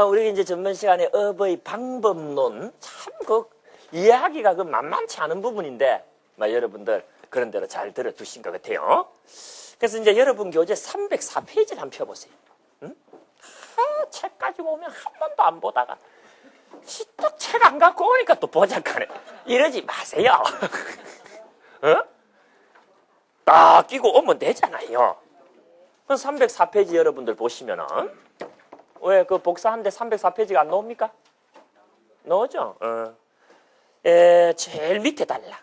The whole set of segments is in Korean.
우리 이제 전번 시간에 업의 방법론, 참 이야기가 만만치 않은 부분인데, 여러분들 그런 대로 잘 들어두신 것 같아요. 그래서 이제 여러분 교재 304페이지를 한번 펴보세요. 응? 책 가지고 오면 한 번도 안 보다가, 또 책 안 갖고 오니까 또 보자카네. 이러지 마세요. 딱 끼고 오면 되잖아요. 304페이지 여러분들 보시면은, 왜 복사하는데 304페이지가 안 나옵니까? 나오죠? 제일 밑에 달라.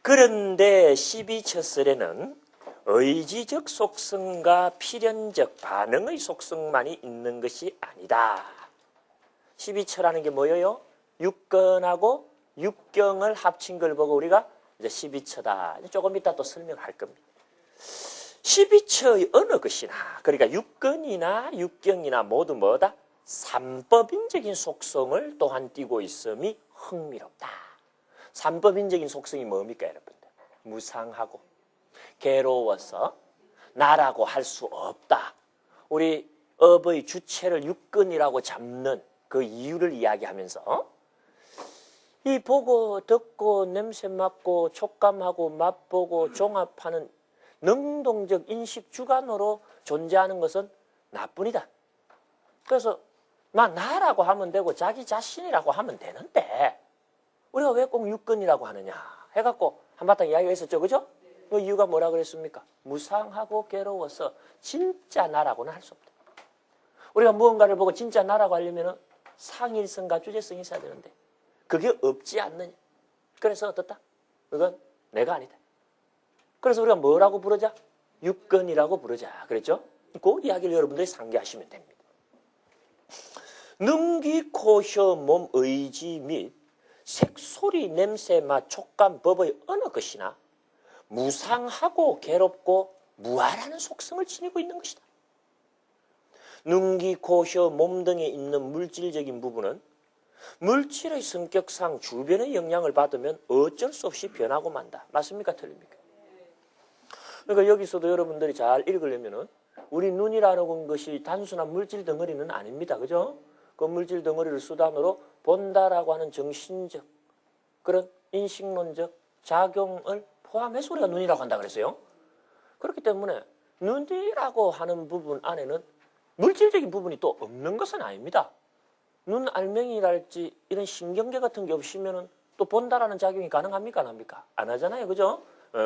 그런데 12처설에는 의지적 속성과 필연적 반응의 속성만이 있는 것이 아니다. 12처라는 게 뭐예요? 육근하고 육경을 합친 걸 보고 우리가 이제 12처다. 조금 이따 또 설명할 겁니다. 12처의 어느 것이나, 그러니까 육근이나 육경이나 모두 뭐다? 삼법인적인 속성을 또한 띠고 있음이 흥미롭다. 삼법인적인 속성이 뭡니까, 여러분들? 무상하고 괴로워서 나라고 할 수 없다. 우리 업의 주체를 육근이라고 잡는 그 이유를 이야기하면서 이 보고 듣고 냄새 맡고 촉감하고 맛보고 종합하는 능동적 인식 주관으로 존재하는 것은 나뿐이다. 그래서 나라고 하면 되고 자기 자신이라고 하면 되는데 우리가 왜 꼭 육근이라고 하느냐 해갖고 한바탕 이야기가 있었죠. 그죠? 그 이유가 뭐라 그랬습니까? 무상하고 괴로워서 진짜 나라고는 할 수 없다. 우리가 무언가를 보고 진짜 나라고 하려면 상일성과 주제성이 있어야 되는데 그게 없지 않느냐. 그래서 어떻다? 그건 내가 아니다. 그래서 우리가 뭐라고 부르자? 육근이라고 부르자. 그랬죠? 그 이야기를 여러분들이 상기하시면 됩니다. 능귀, 코, 혀, 몸, 의지 및 색, 소리, 냄새, 맛, 촉감, 법의 어느 것이나 무상하고 괴롭고 무한하는 속성을 지니고 있는 것이다. 능귀, 코, 혀, 몸 등에 있는 물질적인 부분은 물질의 성격상 주변의 영향을 받으면 어쩔 수 없이 변하고 만다. 맞습니까? 틀립니까? 그러니까 여기서도 여러분들이 잘 읽으려면은 우리 눈이라는 것이 단순한 물질 덩어리는 아닙니다. 그죠? 그 물질 덩어리를 수단으로 본다라고 하는 정신적 그런 인식론적 작용을 포함해서 우리가 눈이라고 한다 그랬어요. 그렇기 때문에 눈이라고 하는 부분 안에는 물질적인 부분이 또 없는 것은 아닙니다. 눈 알맹이랄지 이런 신경계 같은 게 없으면은 또 본다라는 작용이 가능합니까? 안 합니까? 안 하잖아요. 그죠?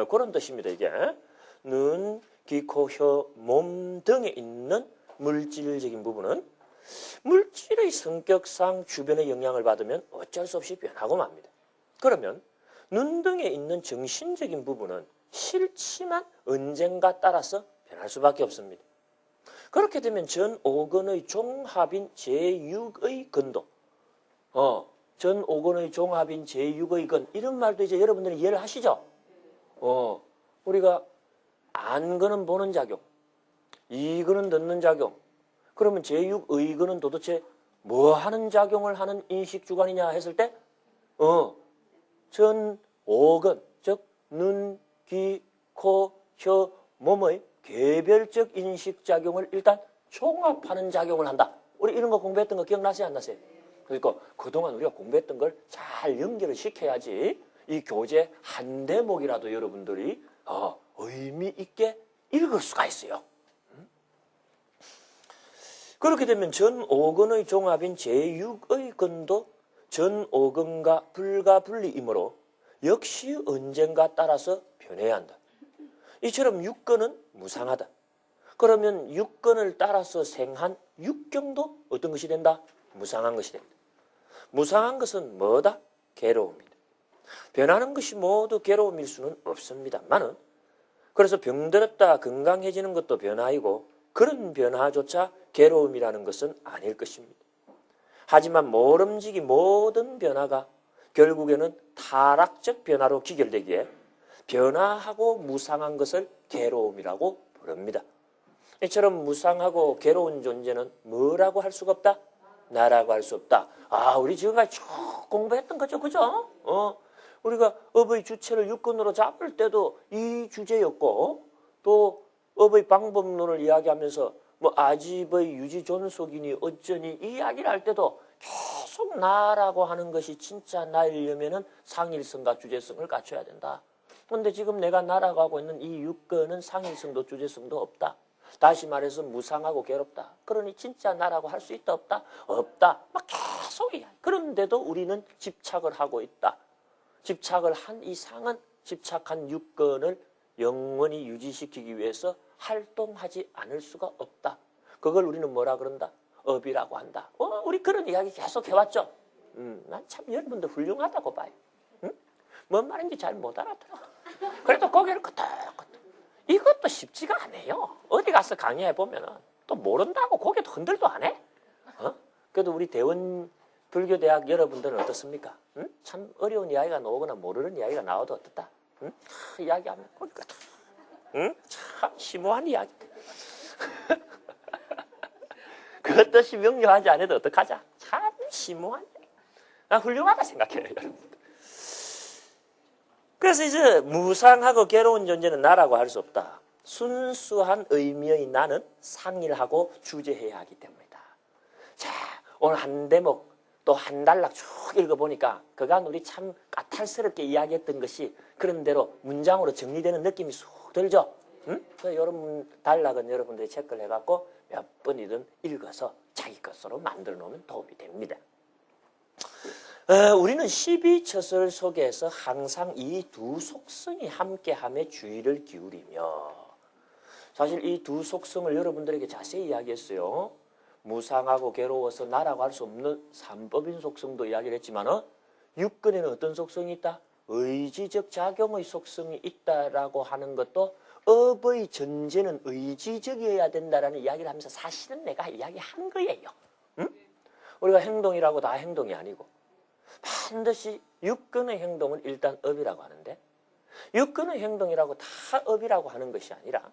그런 뜻입니다. 이게. 눈, 귀, 코, 혀, 몸 등에 있는 물질적인 부분은 물질의 성격상 주변의 영향을 받으면 어쩔 수 없이 변하고 맙니다. 그러면 눈 등에 있는 정신적인 부분은 싫지만 언젠가 따라서 변할 수밖에 없습니다. 그렇게 되면 전 5근의 종합인 제6의 근도 전 5근의 종합인 제6의 근 이런 말도 이제 여러분들이 이해를 하시죠? 우리가 안근은 보는 작용, 이근은 듣는 작용. 그러면 제6의 근은 도대체 뭐 하는 작용을 하는 인식주관이냐 했을 때 전 5근, 즉 눈, 귀, 코, 혀, 몸의 개별적 인식작용을 일단 종합하는 작용을 한다. 우리 이런 거 공부했던 거 기억나세요? 안 나세요? 그러니까 그동안 우리가 공부했던 걸 잘 연결을 시켜야지 이 교재 한 대목이라도 여러분들이 의미 있게 읽을 수가 있어요. 그렇게 되면 전 5근의 종합인 제6의 근도 전 5근과 불가분리이므로 역시 언젠가 따라서 변해야 한다. 이처럼 6근은 무상하다. 그러면 6근을 따라서 생한 육경도 어떤 것이 된다? 무상한 것이 된다. 무상한 것은 뭐다? 괴로움이다. 변하는 것이 모두 괴로움일 수는 없습니다만은 그래서 병들었다 건강해지는 것도 변화이고 그런 변화조차 괴로움이라는 것은 아닐 것입니다. 하지만 모름지기 모든 변화가 결국에는 타락적 변화로 귀결되기에 변화하고 무상한 것을 괴로움이라고 부릅니다. 이처럼 무상하고 괴로운 존재는 뭐라고 할 수가 없다? 나라고 할 수 없다. 우리 지금까지 쭉 공부했던 거죠. 그죠? 우리가 업의 주체를 육근으로 잡을 때도 이 주제였고 또 업의 방법론을 이야기하면서 뭐 아집의 유지 존속이니 어쩌니 이 이야기를 할 때도 계속 나라고 하는 것이 진짜 나이려면은 상일성과 주제성을 갖춰야 된다. 그런데 지금 내가 나라고 하고 있는 이 육건은 상일성도 주제성도 없다. 다시 말해서 무상하고 괴롭다. 그러니 진짜 나라고 할 수 있다 없다? 없다. 막 계속 이야기. 그런데도 우리는 집착을 하고 있다. 집착을 한 이상은 집착한 육건을 영원히 유지시키기 위해서 활동하지 않을 수가 없다. 그걸 우리는 뭐라 그런다? 업이라고 한다. 우리 그런 이야기 계속 해왔죠. 난 참 여러분들 훌륭하다고 봐요. 응? 뭔 말인지 잘 못 알아들어. 그래도 고개를 끄덕끄덕. 이것도 쉽지가 않아요. 어디 가서 강의해 보면은 또 모른다고 고개도 흔들도 안 해. 그래도 우리 대원 불교대학 여러분들은 어떻습니까? 응? 참 어려운 이야기가 나오거나 모르는 이야기가 나와도 어떻다? 응? 이야기하면 고개가 응? 참 심오한 이야기. 그 뜻이 명료하지 않아도 어떡하자? 참 심오한 이야기. 나 훌륭하다 생각해요, 여러분. 그래서 이제 무상하고 괴로운 존재는 나라고 할 수 없다. 순수한 의미의 나는 상일하고 주제해야 하기 때문이다. 자, 오늘 한 대목 또 한 단락 쭉 읽어보니까 그간 우리 참 까탈스럽게 이야기했던 것이 그런 대로 문장으로 정리되는 느낌이 쑥 들죠? 응? 그래서 이런 단락은 여러분들이 체크를 해갖고 몇 번이든 읽어서 자기 것으로 만들어 놓으면 도움이 됩니다. 우리는 12처설 속에서 항상 이 두 속성이 함께함에 주의를 기울이며 사실 이 두 속성을 여러분들에게 자세히 이야기했어요. 무상하고 괴로워서 나라고 할 수 없는 삼법인 속성도 이야기를 했지만 육근에는 어떤 속성이 있다? 의지적 작용의 속성이 있다라고 하는 것도 업의 전제는 의지적이어야 된다라는 이야기를 하면서 사실은 내가 이야기한 거예요. 응? 우리가 행동이라고 다 행동이 아니고 반드시 육근의 행동은 일단 업이라고 하는데 육근의 행동이라고 다 업이라고 하는 것이 아니라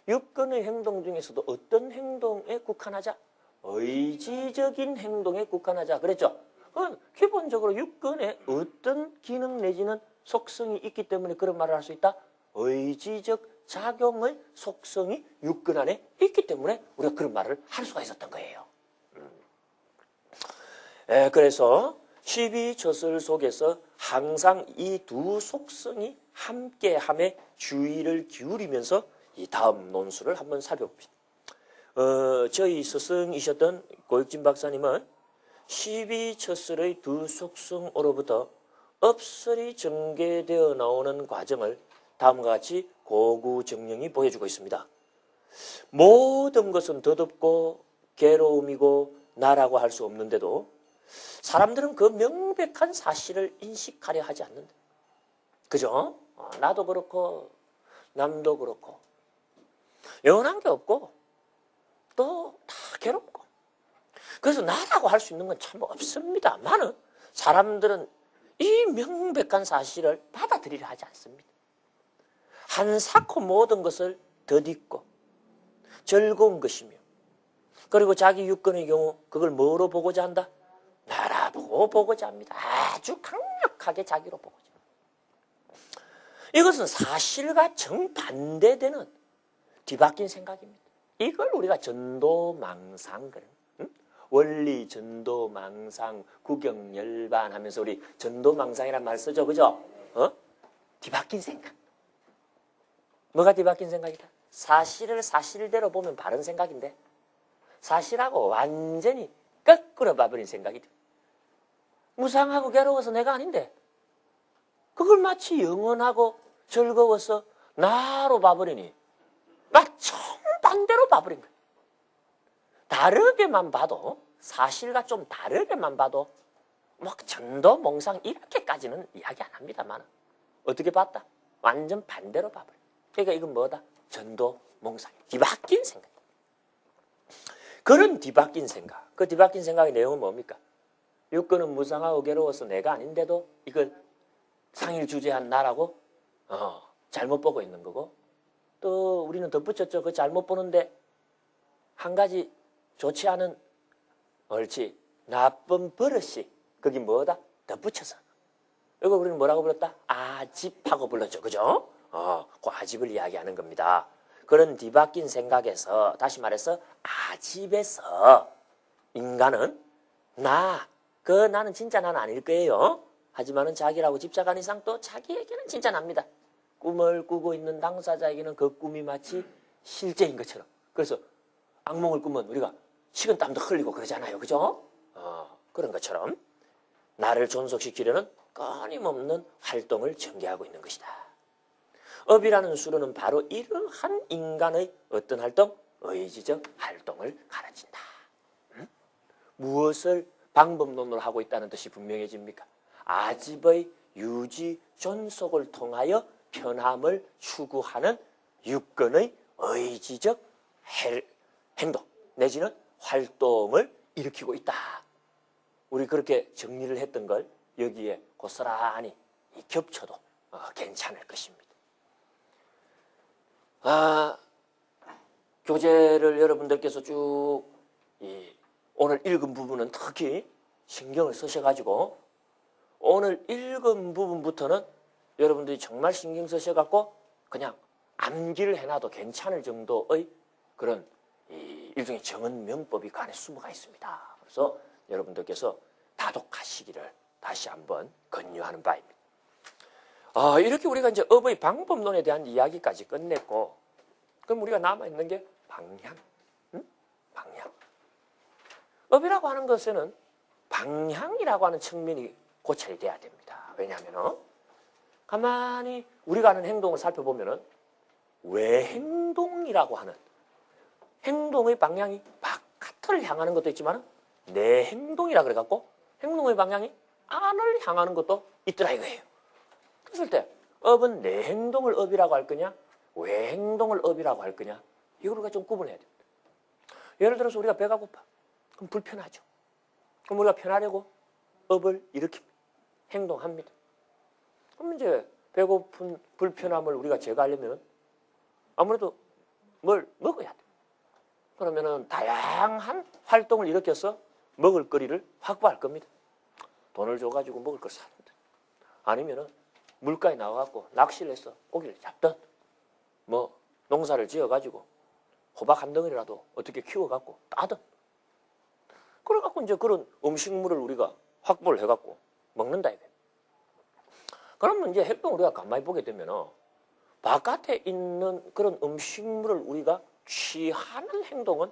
육근의 행동 중에서도 어떤 행동에 국한하자? 의지적인 행동에 국한하자. 그랬죠? 기본적으로 육근에 어떤 기능 내지는 속성이 있기 때문에 그런 말을 할 수 있다? 의지적 작용의 속성이 육근 안에 있기 때문에 우리가 그런 말을 할 수가 있었던 거예요. 그래서 12처설 속에서 항상 이 두 속성이 함께함에 주의를 기울이면서 이 다음 논술을 한번 살펴봅시다. 저희 스승이셨던 고육진 박사님은 12처설의 두 속성으로부터 업설이 전개되어 나오는 과정을 다음과 같이 고구정령이 보여주고 있습니다. 모든 것은 덧없고 괴로움이고 나라고 할 수 없는데도 사람들은 그 명백한 사실을 인식하려 하지 않는다. 그죠? 나도 그렇고 남도 그렇고 영원한 게 없고 또 다 괴롭고 그래서 나라고 할 수 있는 건 참 없습니다만은 사람들은 이 명백한 사실을 받아들이려 하지 않습니다. 한사코 모든 것을 덧입고 즐거운 것이며 그리고 자기 육건의 경우 그걸 뭐로 보고자 한다? 나라보고 보고자 합니다. 아주 강력하게 자기로 보고자. 이것은 사실과 정반대되는 뒤바뀐 생각입니다. 이걸 우리가 전도망상 그래요. 원리, 전도망상, 구경열반 하면서 우리 전도망상이란 말 쓰죠. 그죠? 뒤바뀐 생각. 뭐가 뒤바뀐 생각이다? 사실을 사실대로 보면 바른 생각인데 사실하고 완전히 거꾸로 봐버린 생각이다. 무상하고 괴로워서 내가 아닌데 그걸 마치 영원하고 즐거워서 나로 봐버리니 막 정반대로 봐버린 거야. 다르게만 봐도 사실과 좀 다르게만 봐도 뭐 전도 몽상 이렇게까지는 이야기 안 합니다만 어떻게 봤다? 완전 반대로 봐버려. 그러니까 이건 뭐다? 전도 몽상. 뒤바뀐 생각. 그런 뒤바뀐 생각. 그 뒤바뀐 생각의 내용은 뭡니까? 육건은 무상하고 괴로워서 내가 아닌데도 이걸 상일 주제한 나라고 잘못 보고 있는 거고 또 우리는 덧붙였죠. 그 잘못 보는데 한 가지 좋지 않은 옳지 나쁜 버릇이 그게 뭐다? 덧붙여서 이거 우리는 뭐라고 불렀다? 아집하고 불렀죠. 그죠? 그 아집을 이야기하는 겁니다. 그런 뒤바뀐 생각에서 다시 말해서 아집에서 인간은 나는 진짜 나는 아닐 거예요. 하지만은 자기라고 집착한 이상 또 자기에게는 진짜 납니다. 꿈을 꾸고 있는 당사자에게는 그 꿈이 마치 실제인 것처럼. 그래서 악몽을 꾸면 우리가 식은땀도 흘리고 그러잖아요. 그죠? 그런 것처럼 나를 존속시키려는 끊임없는 활동을 전개하고 있는 것이다. 업이라는 수로는 바로 이러한 인간의 어떤 활동? 의지적 활동을 가르친다. 무엇을 방법론으로 하고 있다는 뜻이 분명해집니까? 아집의 유지, 존속을 통하여 편함을 추구하는 육근의 의지적 행동 내지는 활동을 일으키고 있다. 우리 그렇게 정리를 했던 걸 여기에 고스란히 겹쳐도 괜찮을 것입니다. 교재를 여러분들께서 쭉 오늘 읽은 부분은 특히 신경을 쓰셔가지고 오늘 읽은 부분부터는 여러분들이 정말 신경 쓰셔갖고 그냥 암기를 해놔도 괜찮을 정도의 그런 일종의 정은 명법이 그 안에 숨어가 있습니다. 그래서 여러분들께서 다독하시기를 다시 한번 권유하는 바입니다. 이렇게 우리가 이제 업의 방법론에 대한 이야기까지 끝냈고, 그럼 우리가 남아있는 게 방향. 방향. 업이라고 하는 것에는 방향이라고 하는 측면이 고찰이 돼야 됩니다. 왜냐하면 가만히 우리가 하는 행동을 살펴보면 외행동이라고 하는 행동의 방향이 바깥을 향하는 것도 있지만 내 행동이라 그래갖고 행동의 방향이 안을 향하는 것도 있더라 이거예요. 그랬을 때 업은 내 행동을 업이라고 할 거냐 외행동을 업이라고 할 거냐 이걸 우리가 좀 구분해야 됩니다. 예를 들어서 우리가 배가 고파. 그럼 불편하죠. 그럼 우리가 편하려고 업을 일으킵니다. 행동합니다. 그럼 이제 배고픈 불편함을 우리가 제거하려면 아무래도 뭘 먹어야 돼. 그러면은 다양한 활동을 일으켜서 먹을 거리를 확보할 겁니다. 돈을 줘가지고 먹을 걸 사는데 아니면은 물가에 나와갖고 낚시를 해서 고기를 잡든 뭐 농사를 지어가지고 호박 한 덩이라도 어떻게 키워갖고 따든 그래갖고 이제 그런 음식물을 우리가 확보를 해갖고 먹는다 이게. 그러면 이제 행동 우리가 가만히 보게 되면 바깥에 있는 그런 음식물을 우리가 취하는 행동은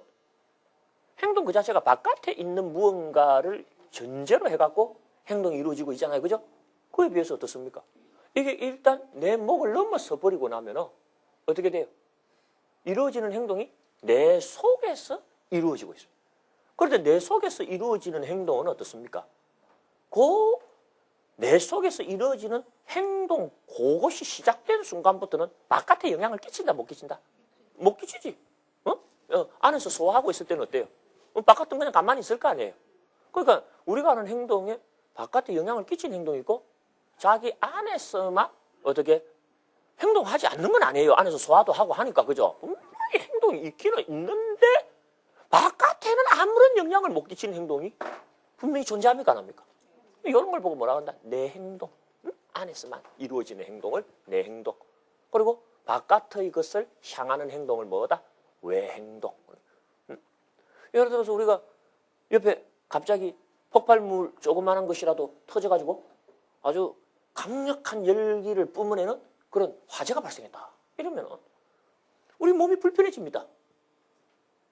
행동 그 자체가 바깥에 있는 무언가를 전제로 해갖고 행동이 이루어지고 있잖아요. 그죠? 그에 비해서 어떻습니까? 이게 일단 내 목을 넘어서 버리고 나면 어떻게 돼요? 이루어지는 행동이 내 속에서 이루어지고 있습니다. 그런데 내 속에서 이루어지는 행동은 어떻습니까? 내 속에서 이루어지는 행동, 그것이 시작된 순간부터는 바깥에 영향을 끼친다, 못 끼친다? 못 끼치지. 안에서 소화하고 있을 때는 어때요? 바깥은 그냥 가만히 있을 거 아니에요. 그러니까 우리가 하는 행동에 바깥에 영향을 끼치는 행동이 있고 자기 안에서만 어떻게 행동하지 않는 건 아니에요. 안에서 소화도 하고 하니까, 그죠? 분명히 행동이 있기는 있는데 바깥에는 아무런 영향을 못 끼치는 행동이 분명히 존재합니까, 안 합니까? 이런 걸 보고 뭐라고 한다? 내 행동. 안에서만 이루어지는 행동을 내 행동. 그리고 바깥의 것을 향하는 행동을 뭐다? 외행동. 예를 들어서 우리가 옆에 갑자기 폭발물 조그마한 것이라도 터져가지고 아주 강력한 열기를 뿜어내는 그런 화재가 발생했다. 이러면 우리 몸이 불편해집니다.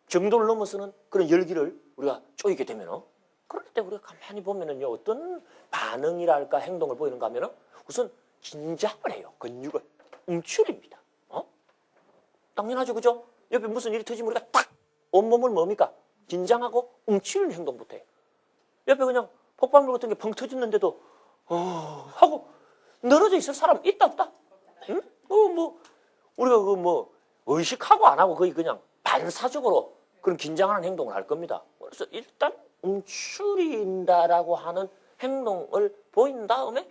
정도를 넘어서는 그런 열기를 우리가 쪼이게 되면 그럴 때 우리가 가만히 보면은요, 어떤 반응이랄까 행동을 보이는가 하면은 우선 긴장을 해요. 근육을. 움츠립니다. 당연하죠. 그죠? 옆에 무슨 일이 터지면 우리가 딱 온몸을 뭡니까? 긴장하고 움츠리는 행동부터 해요. 옆에 그냥 폭발물 같은 게 펑 터졌는데도 하고 늘어져 있을 사람 있다 없다? 응? 우리가 의식하고 안 하고 거의 그냥 반사적으로 그런 긴장하는 행동을 할 겁니다. 그래서 일단 움츠린다라고 하는 행동을 보인 다음에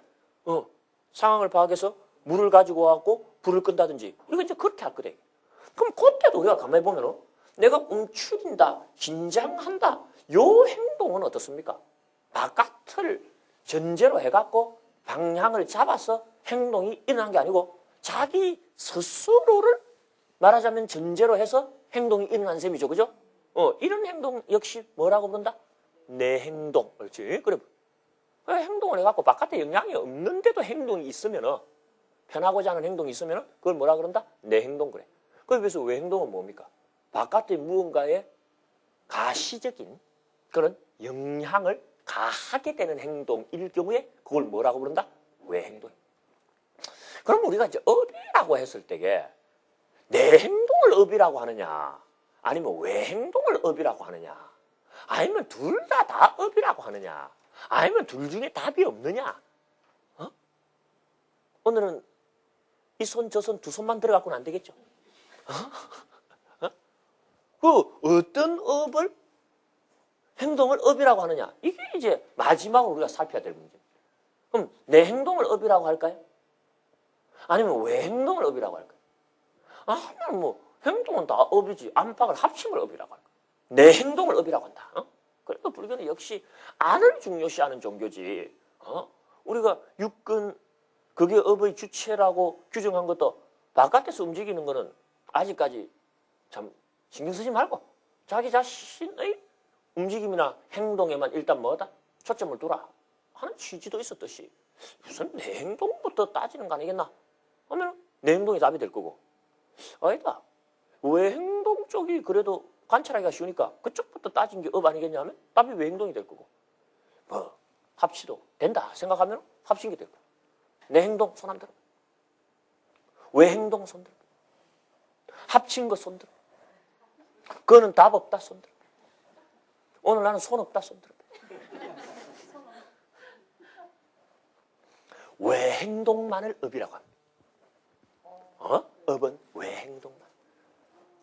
상황을 파악해서 물을 가지고 와갖고 불을 끈다든지 우리가 이제 그렇게 할 거래. 그럼 그때도 우리가 가만히 보면은 내가 움츠린다, 긴장한다, 요 행동은 어떻습니까? 바깥을 전제로 해갖고 방향을 잡아서 행동이 일어난 게 아니고 자기 스스로를 말하자면 전제로 해서 행동이 일어난 셈이죠. 그죠? 이런 행동 역시 뭐라고 부른다? 내 행동. 그렇지? 그래. 행동을 해갖고 바깥에 영향이 없는데도 행동이 있으면은, 편하고자 하는 행동이 있으면은, 그걸 뭐라 그런다? 내 행동 그래. 그래서 외 행동은 뭡니까? 바깥에 무언가에 가시적인 그런 영향을 가하게 되는 행동일 경우에 그걸 뭐라고 부른다? 외 행동. 그럼 우리가 이제 업이라고 했을 때에 내 행동을 업이라고 하느냐, 아니면 외 행동을 업이라고 하느냐, 아니면 둘 다 업이라고 하느냐, 아니면 둘 중에 답이 없느냐? 오늘은 이 손, 저 손, 두 손만 들어갖고는 안 되겠죠? 그 어떤 업을, 행동을 업이라고 하느냐? 이게 이제 마지막으로 우리가 살펴야 될 문제. 그럼 내 행동을 업이라고 할까요? 아니면 외 행동을 업이라고 할까요? 아니면 뭐 행동은 다 업이지 안팎을 합치면 업이라고 할까요? 내 행동을 업이라고 한다. 그러니까 불교는 역시 안을 중요시하는 종교지. 우리가 육근 그게 업의 주체라고 규정한 것도 바깥에서 움직이는 거는 아직까지 참 신경 쓰지 말고 자기 자신의 움직임이나 행동에만 일단 뭐다? 초점을 두라 하는 취지도 있었듯이 무슨 내 행동부터 따지는 거 아니겠나? 하면 내 행동이 답이 될 거고 아니다. 외 행동 쪽이 그래도 관찰하기가 쉬우니까 그쪽부터 따진 게 업 아니겠냐 하면 답이 외 행동이 될 거고 뭐 합치도 된다 생각하면 합친 게 될 거고 내 행동 손 안 들어. 외 행동 손 들어. 합친 거 손 들어. 그거는 답 없다 손 들어. 오늘 나는 손 없다 손 들어. 외 행동만을 업이라고 합니다. 업은 외 행동만.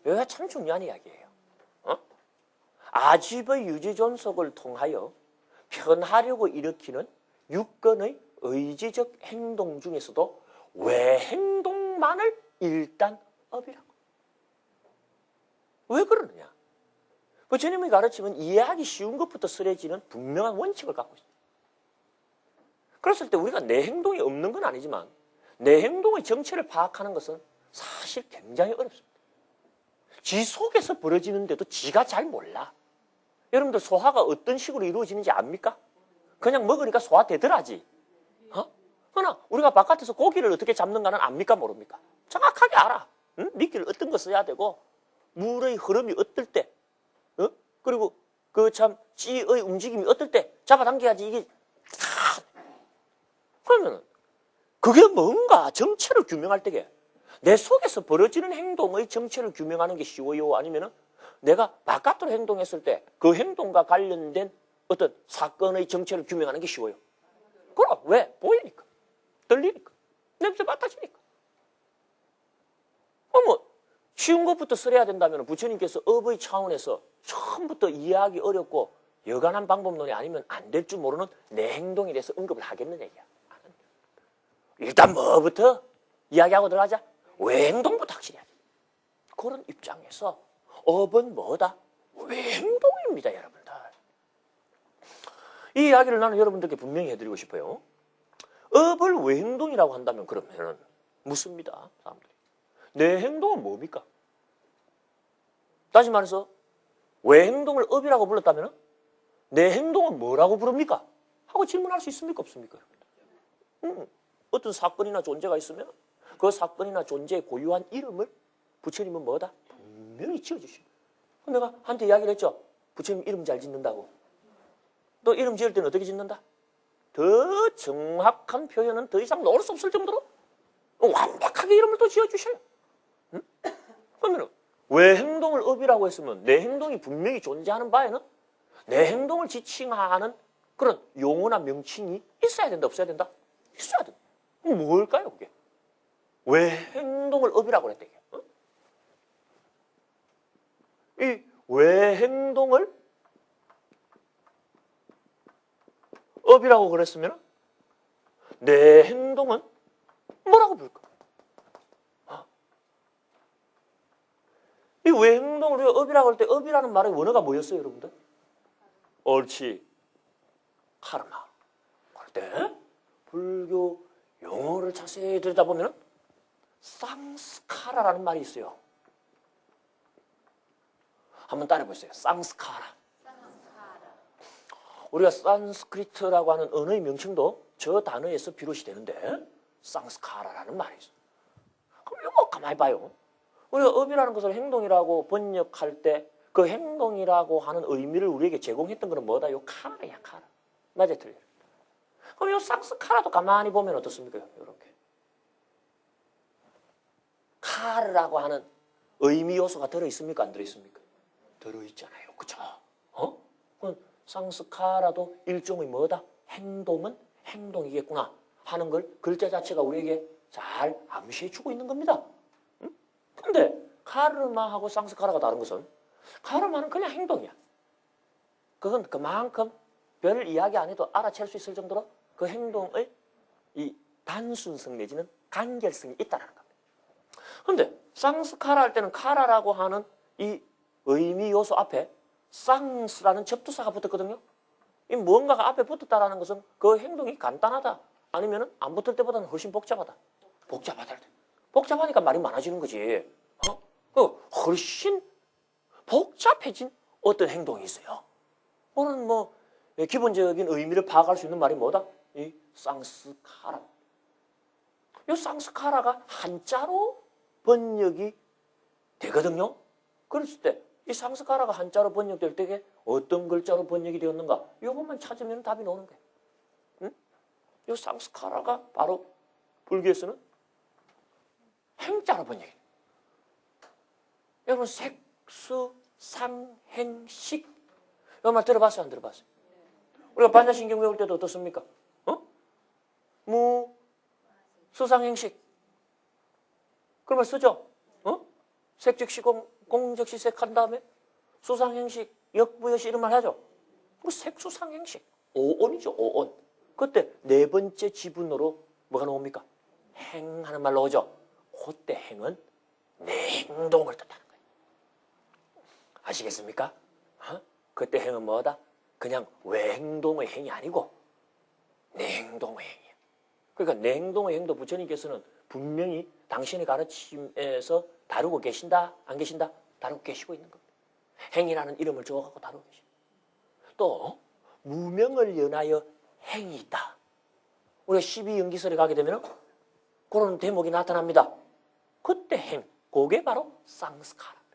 여기가 참 중요한 이야기예요. 아집의 유지존속을 통하여 편하려고 일으키는 육건의 의지적 행동 중에서도 외 행동만을 일단 업이라고. 왜 그러느냐? 부처님이 가르치면 이해하기 쉬운 것부터 쓰레지는 분명한 원칙을 갖고 있습니다. 그랬을 때 우리가 내 행동이 없는 건 아니지만 내 행동의 정체를 파악하는 것은 사실 굉장히 어렵습니다. 지 속에서 벌어지는데도 지가 잘 몰라. 여러분들 소화가 어떤 식으로 이루어지는지 압니까? 그냥 먹으니까 소화되더라지. 그러나 우리가 바깥에서 고기를 어떻게 잡는가는 압니까? 모릅니까? 정확하게 알아. 미끼를 어떤 거 써야 되고 물의 흐름이 어떨 때 그리고 그 참 찌의 움직임이 어떨 때 잡아당겨야지 이게 그러면 그게 뭔가 정체를 규명할 때에 내 속에서 벌어지는 행동의 정체를 규명하는 게 쉬워요? 아니면은 내가 바깥으로 행동했을 때 그 행동과 관련된 어떤 사건의 정체를 규명하는 게 쉬워요? 그럼 왜? 보이니까. 들리니까. 냄새 맡아지니까. 뭐 쉬운 것부터 써야 된다면 부처님께서 업의 차원에서 처음부터 이해하기 어렵고 여간한 방법론이 아니면 안 될 줄 모르는 내 행동에 대해서 언급을 하겠는 얘기야. 일단 뭐부터 이야기하고 들어가자. 외 행동부터 확실히 하자. 그런 입장에서 업은 뭐다? 외 행동입니다, 여러분들. 이 이야기를 나는 여러분들께 분명히 해드리고 싶어요. 업을 외 행동이라고 한다면 그러면 묻습니다, 사람들이. 내 행동은 뭡니까? 다시 말해서 외 행동을 업이라고 불렀다면 내 행동은 뭐라고 부릅니까? 하고 질문할 수 있습니까? 없습니까? 어떤 사건이나 존재가 있으면 그 사건이나 존재의 고유한 이름을 부처님은 뭐다? 분명히 지어주십니다. 내가 한테 이야기를 했죠. 부처님 이름 잘 짓는다고. 또 이름 지을 때는 어떻게 짓는다? 더 정확한 표현은 더 이상 넣을 수 없을 정도로 완벽하게 이름을 또 지어주셔요. 그러면 왜 행동을 업이라고 했으면 내 행동이 분명히 존재하는 바에는 내 행동을 지칭하는 그런 용어나 명칭이 있어야 된다, 없어야 된다? 있어야 된다. 뭘까요, 그게? 왜 행동을 업이라고 했대? 이 왜 행동을 업이라고 그랬으면 내 행동은 뭐라고 부를까? 이 왜 행동을 우리가 업이라고 할 때 업이라는 말의 원어가 뭐였어요, 여러분들? 옳지. 카르마. 그럴 때 불교 용어를 자세히 들여다보면 상스카라라는 말이 있어요. 한번 따라해보세요. 상스카라. 우리가 산스크리트라고 하는 언어의 명칭도 저 단어에서 비롯이 되는데 상스카라라는 말이 있어요. 그럼 이거 가만히 봐요. 우리가 업이라는 것을 행동이라고 번역할 때 그 행동이라고 하는 의미를 우리에게 제공했던 것은 뭐다? 요 카라야, 카라. 맞아요, 틀려요. 그럼 요 상스카라도 가만히 보면 어떻습니까? 이렇게. 카르라고 하는 의미 요소가 들어있습니까? 안 들어있습니까? 들어있잖아요. 그죠? 그럼 상스카라도 일종의 뭐다? 행동은 행동이겠구나 하는 걸 글자 자체가 우리에게 잘 암시해주고 있는 겁니다. 근데 카르마하고 상스카라가 다른 것은 카르마는 그냥 행동이야. 그건 그만큼 별 이야기 안 해도 알아챌 수 있을 정도로 그 행동의 이 단순성 내지는 간결성이 있다는 겁니다. 근데 상스카라 할 때는 카라라고 하는 이 의미 요소 앞에 상스라는 접두사가 붙었거든요. 이 뭔가가 앞에 붙었다라는 것은 그 행동이 간단하다. 아니면 안 붙을 때보다는 훨씬 복잡하다. 복잡하니까 말이 많아지는 거지. 훨씬 복잡해진 어떤 행동이 있어요. 오늘 뭐 기본적인 의미를 파악할 수 있는 말이 뭐다? 이 상스카라. 이 상스카라가 한자로 번역이 되거든요. 그랬을 때 이 상스카라가 한자로 번역될 때에 어떤 글자로 번역이 되었는가? 이것만 찾으면 답이 나오는 거예요. 응? 이 상스카라가 바로 불교에서는 행자로 번역이 돼요. 여러분 색수상행식 이 말 들어봤어요? 안 들어봤어요? 우리가 반야신경 외울 때도 어떻습니까? 수상행식 그러면 쓰죠? 색즉시 공즉시 색한 다음에 수상행식 역부여시 이런 말 하죠? 색수상행식 오온이죠. 오온. 그때 네 번째 지분으로 뭐가 나옵니까? 행하는 말 나오죠? 그때 행은 행동을 뜻하는 거예요. 아시겠습니까? 그때 행은 뭐다? 그냥 외행동의 행이 아니고 내행동의 행이야. 그러니까 내행동의 행도 부처님께서는 분명히 당신의 가르침에서 다루고 계신다? 안 계신다? 다루고 계시고 있는 겁니다. 행이라는 이름을 줘갖고 다루고 계십니다. 또 무명을 연하여 행이 있다. 우리가 12연기설에 가게 되면 그런 대목이 나타납니다. 그때 행, 그게 바로 상스카라입니다.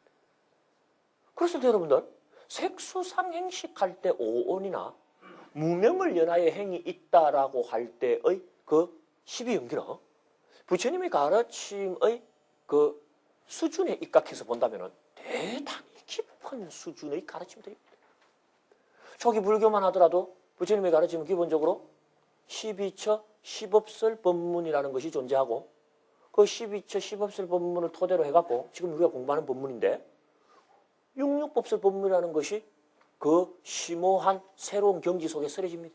그래서 여러분들 색수상행식 할 때 오온이나 무명을 연하여 행이 있다라고 할 때의 그 12연기는 부처님의 가르침의 그 수준에 입각해서 본다면 대단히 깊은 수준의 가르침들입니다. 초기 불교만 하더라도 부처님의 가르침은 기본적으로 12처 10업설 법문이라는 것이 존재하고 그 12처 10업설 법문을 토대로 해갖고 지금 우리가 공부하는 법문인데 육육법설 법문이라는 것이 그 심오한 새로운 경지 속에 쓰여집니다.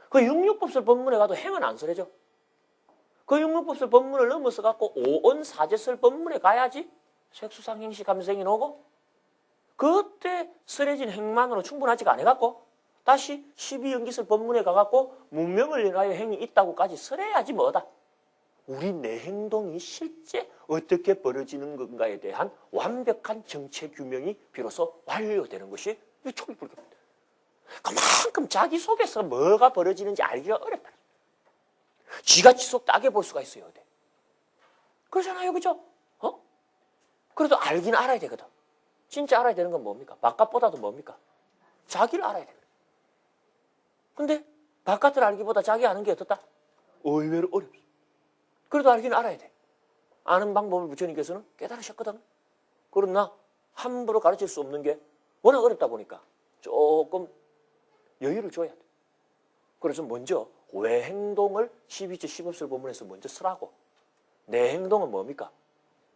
그 육육법설 법문에 가도 행은 안 쓰여져. 그 육육법설 법문을 넘어서 갖고 오온사제설 법문에 가야지 색수상행식 하면서 행이 나오고 그때 쓰여진 행만으로 충분하지가 않아갖고 다시 12연기설 법문에 가갖고 문명을 인하여 행이 있다고까지 쓰여야지 뭐다. 우리 내 행동이 실제 어떻게 벌어지는 건가에 대한 완벽한 정체 규명이 비로소 완료되는 것이 초기 불교입니다. 그만큼 자기 속에서 뭐가 벌어지는지 알기가 어렵다. 지가 지속 따게 볼 수가 있어요. 그러잖아요. 그죠? 그래도 알긴 알아야 되거든. 진짜 알아야 되는 건 뭡니까? 바깥보다도 뭡니까? 자기를 알아야 됩니다. 근데 바깥을 알기보다 자기 아는 게 어떻다? 의외로 어렵습니다. 그래도 알긴 알아야 돼. 아는 방법을 부처님께서는 깨달으셨거든. 그러나 함부로 가르칠 수 없는 게 워낙 어렵다 보니까 조금 여유를 줘야 돼. 그래서 먼저 외행동을 12처 10업설 법문에서 먼저 쓰라고. 내 행동은 뭡니까?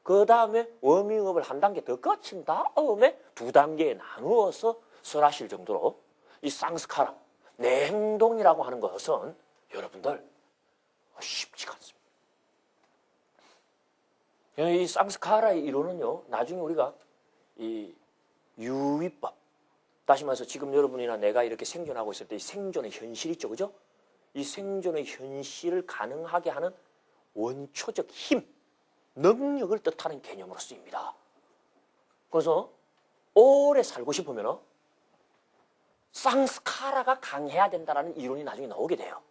그 다음에 워밍업을 한 단계 더 거친 다음에 두 단계에 나누어서 설하실 정도로 이 상스카라, 내 행동이라고 하는 것은 여러분들 쉽지가 않습니다. 이 상스카라의 이론은요, 나중에 우리가 이 유위법, 다시 말해서 지금 여러분이나 내가 이렇게 생존하고 있을 때 이 생존의 현실 있죠, 그죠? 이 생존의 현실을 가능하게 하는 원초적 힘, 능력을 뜻하는 개념으로 쓰입니다. 그래서 오래 살고 싶으면 쌍스카라가 강해야 된다는 이론이 나중에 나오게 돼요.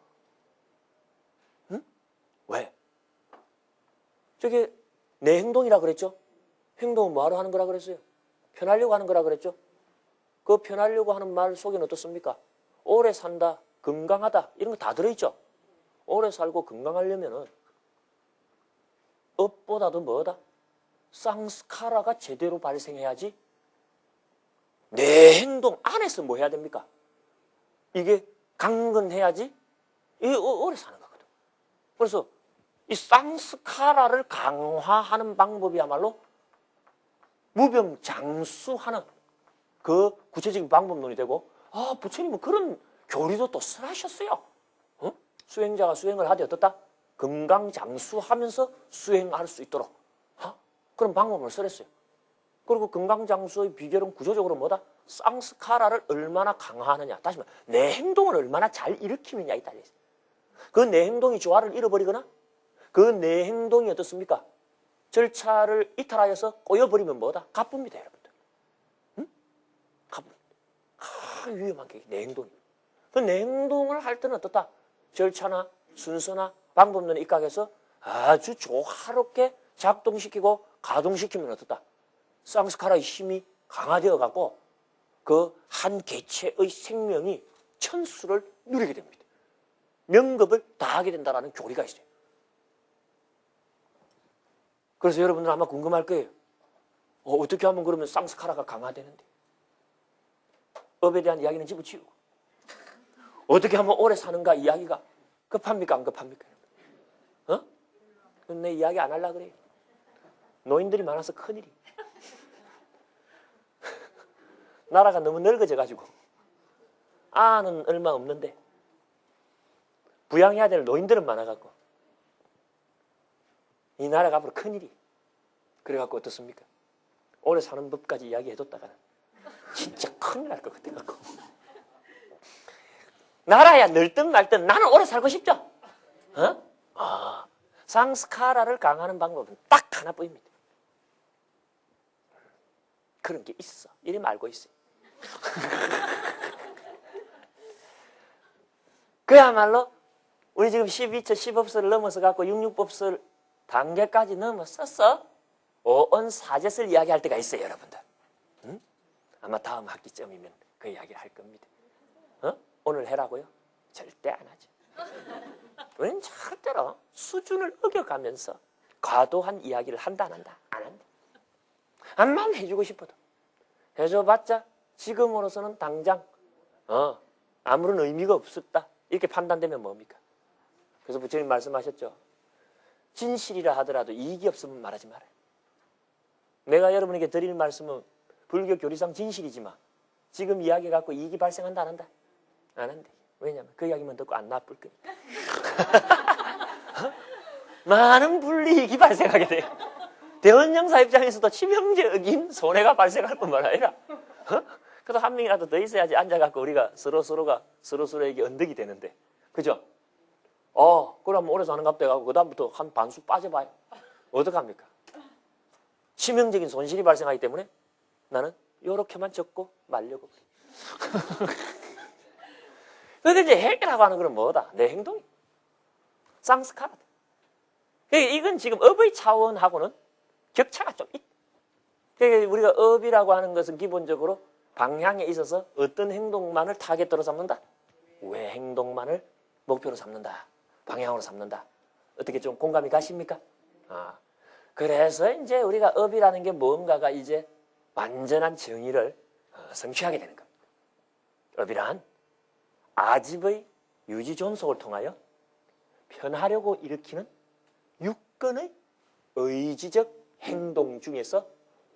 응? 왜? 저게 내 행동이라 그랬죠? 행동은 뭐하러 하는 거라 그랬어요? 편하려고 하는 거라 그랬죠? 그 편하려고 하는 말 속에는 어떻습니까? 오래 산다, 건강하다 이런 거 다 들어있죠? 오래 살고 건강하려면은 업보다도 뭐다? 쌍스카라가 제대로 발생해야지 내 행동 안에서 뭐 해야 됩니까? 이게 강건해야지 이게 오래 사는 거거든. 그래서 이 쌍스카라를 강화하는 방법이야말로 무병장수하는 그 구체적인 방법론이 되고, 아, 부처님은 그런 교리도 또 쓰라셨어요. 어? 수행자가 수행을 하되 어떻다? 금강장수하면서 수행할 수 있도록 그런 방법을 쓰랬어요. 그리고 금강장수의 비결은 구조적으로 뭐다? 쌍스카라를 얼마나 강화하느냐. 다시 말해 내 행동을 얼마나 잘 일으키느냐에 달려있어요. 그 내 행동이 조화를 잃어버리거나 그 내 행동이 어떻습니까? 절차를 이탈하여서 꼬여버리면 뭐다? 가쁩니다, 여러분들. 응? 가쁩니다. 위험한 게 내 행동이. 그 내 행동을 할 때는 어떻다? 절차나 순서나 방법론에 입각해서 아주 조화롭게 작동시키고 가동시키면 어떻다? 쌍스카라의 힘이 강화되어 갖고 그 한 개체의 생명이 천수를 누리게 됩니다. 명급을 다하게 된다는 교리가 있어요. 그래서 여러분들 아마 궁금할 거예요. 어떻게 하면 그러면 쌍스카라가 강화되는데? 업에 대한 이야기는 집어치우고. 어떻게 하면 오래 사는가 이야기가 급합니까? 안 급합니까? 내 이야기 안 하려고 그래요. 노인들이 많아서 큰일이. 나라가 너무 늙어져가지고 아는 얼마 없는데 부양해야 될 노인들은 많아갖고 이 나라가 앞으로 큰일이. 그래갖고 어떻습니까? 오래 사는 법까지 이야기해뒀다가는 진짜 큰일 날 것 같아갖고 나라야 늙든 말든 나는 오래 살고 싶죠? 쌍스카라를 강화하는 방법은 딱 하나뿐입니다. 그런 게 있어. 이름 알고 있어요. 그야말로 우리 지금 12처 10업설을 넘어서 갖고 66법설 단계까지 넘어섰어. 오언사제설 이야기할 때가 있어요, 여러분들. 응? 아마 다음 학기쯤이면 그 이야기를 할 겁니다. 오늘 해라고요? 절대 안 하죠. 왜냐면 절대로 수준을 어겨가면서 과도한 이야기를 한다 안 한다? 안 한다. 암만 해주고 싶어도 해줘봤자 지금으로서는 당장 아무런 의미가 없었다 이렇게 판단되면 뭡니까? 그래서 부처님 말씀하셨죠. 진실이라 하더라도 이익이 없으면 말하지 말아요. 내가 여러분에게 드릴 말씀은 불교 교리상 진실이지만 지금 이야기 갖고 이익이 발생한다 안 한다? 안 한대. 왜냐하면 그 이야기만 듣고 안 나쁠 거니까. 많은 불이익이 발생하게 돼요. 대원영사 입장에서도 치명적인 손해가 발생할 뿐만 아니라 그래도 한 명이라도 더 있어야지 앉아갖고 우리가 서로가 서로에게 언덕이 되는데 그죠? 그럼 오래 사는 값 돼가고 그 다음부터 한 반수 빠져봐요. 어떡합니까? 치명적인 손실이 발생하기 때문에 나는 요렇게만 적고 말려고. 그런데 이제 해결하고 하는 건 뭐다? 내 행동이. 쌍스카라다. 이건 지금 업의 차원하고는 격차가 좀 있다. 그러니까 우리가 업이라고 하는 것은 기본적으로 방향에 있어서 어떤 행동만을 타겟으로 삼는다? 왜 행동만을 목표로 삼는다. 방향으로 삼는다. 어떻게 좀 공감이 가십니까? 그래서 이제 우리가 업이라는 게 뭔가가 이제 완전한 정의를 성취하게 되는 겁니다. 업이란 아집의 유지 존속을 통하여 편하려고 일으키는 육건의 의지적 행동 중에서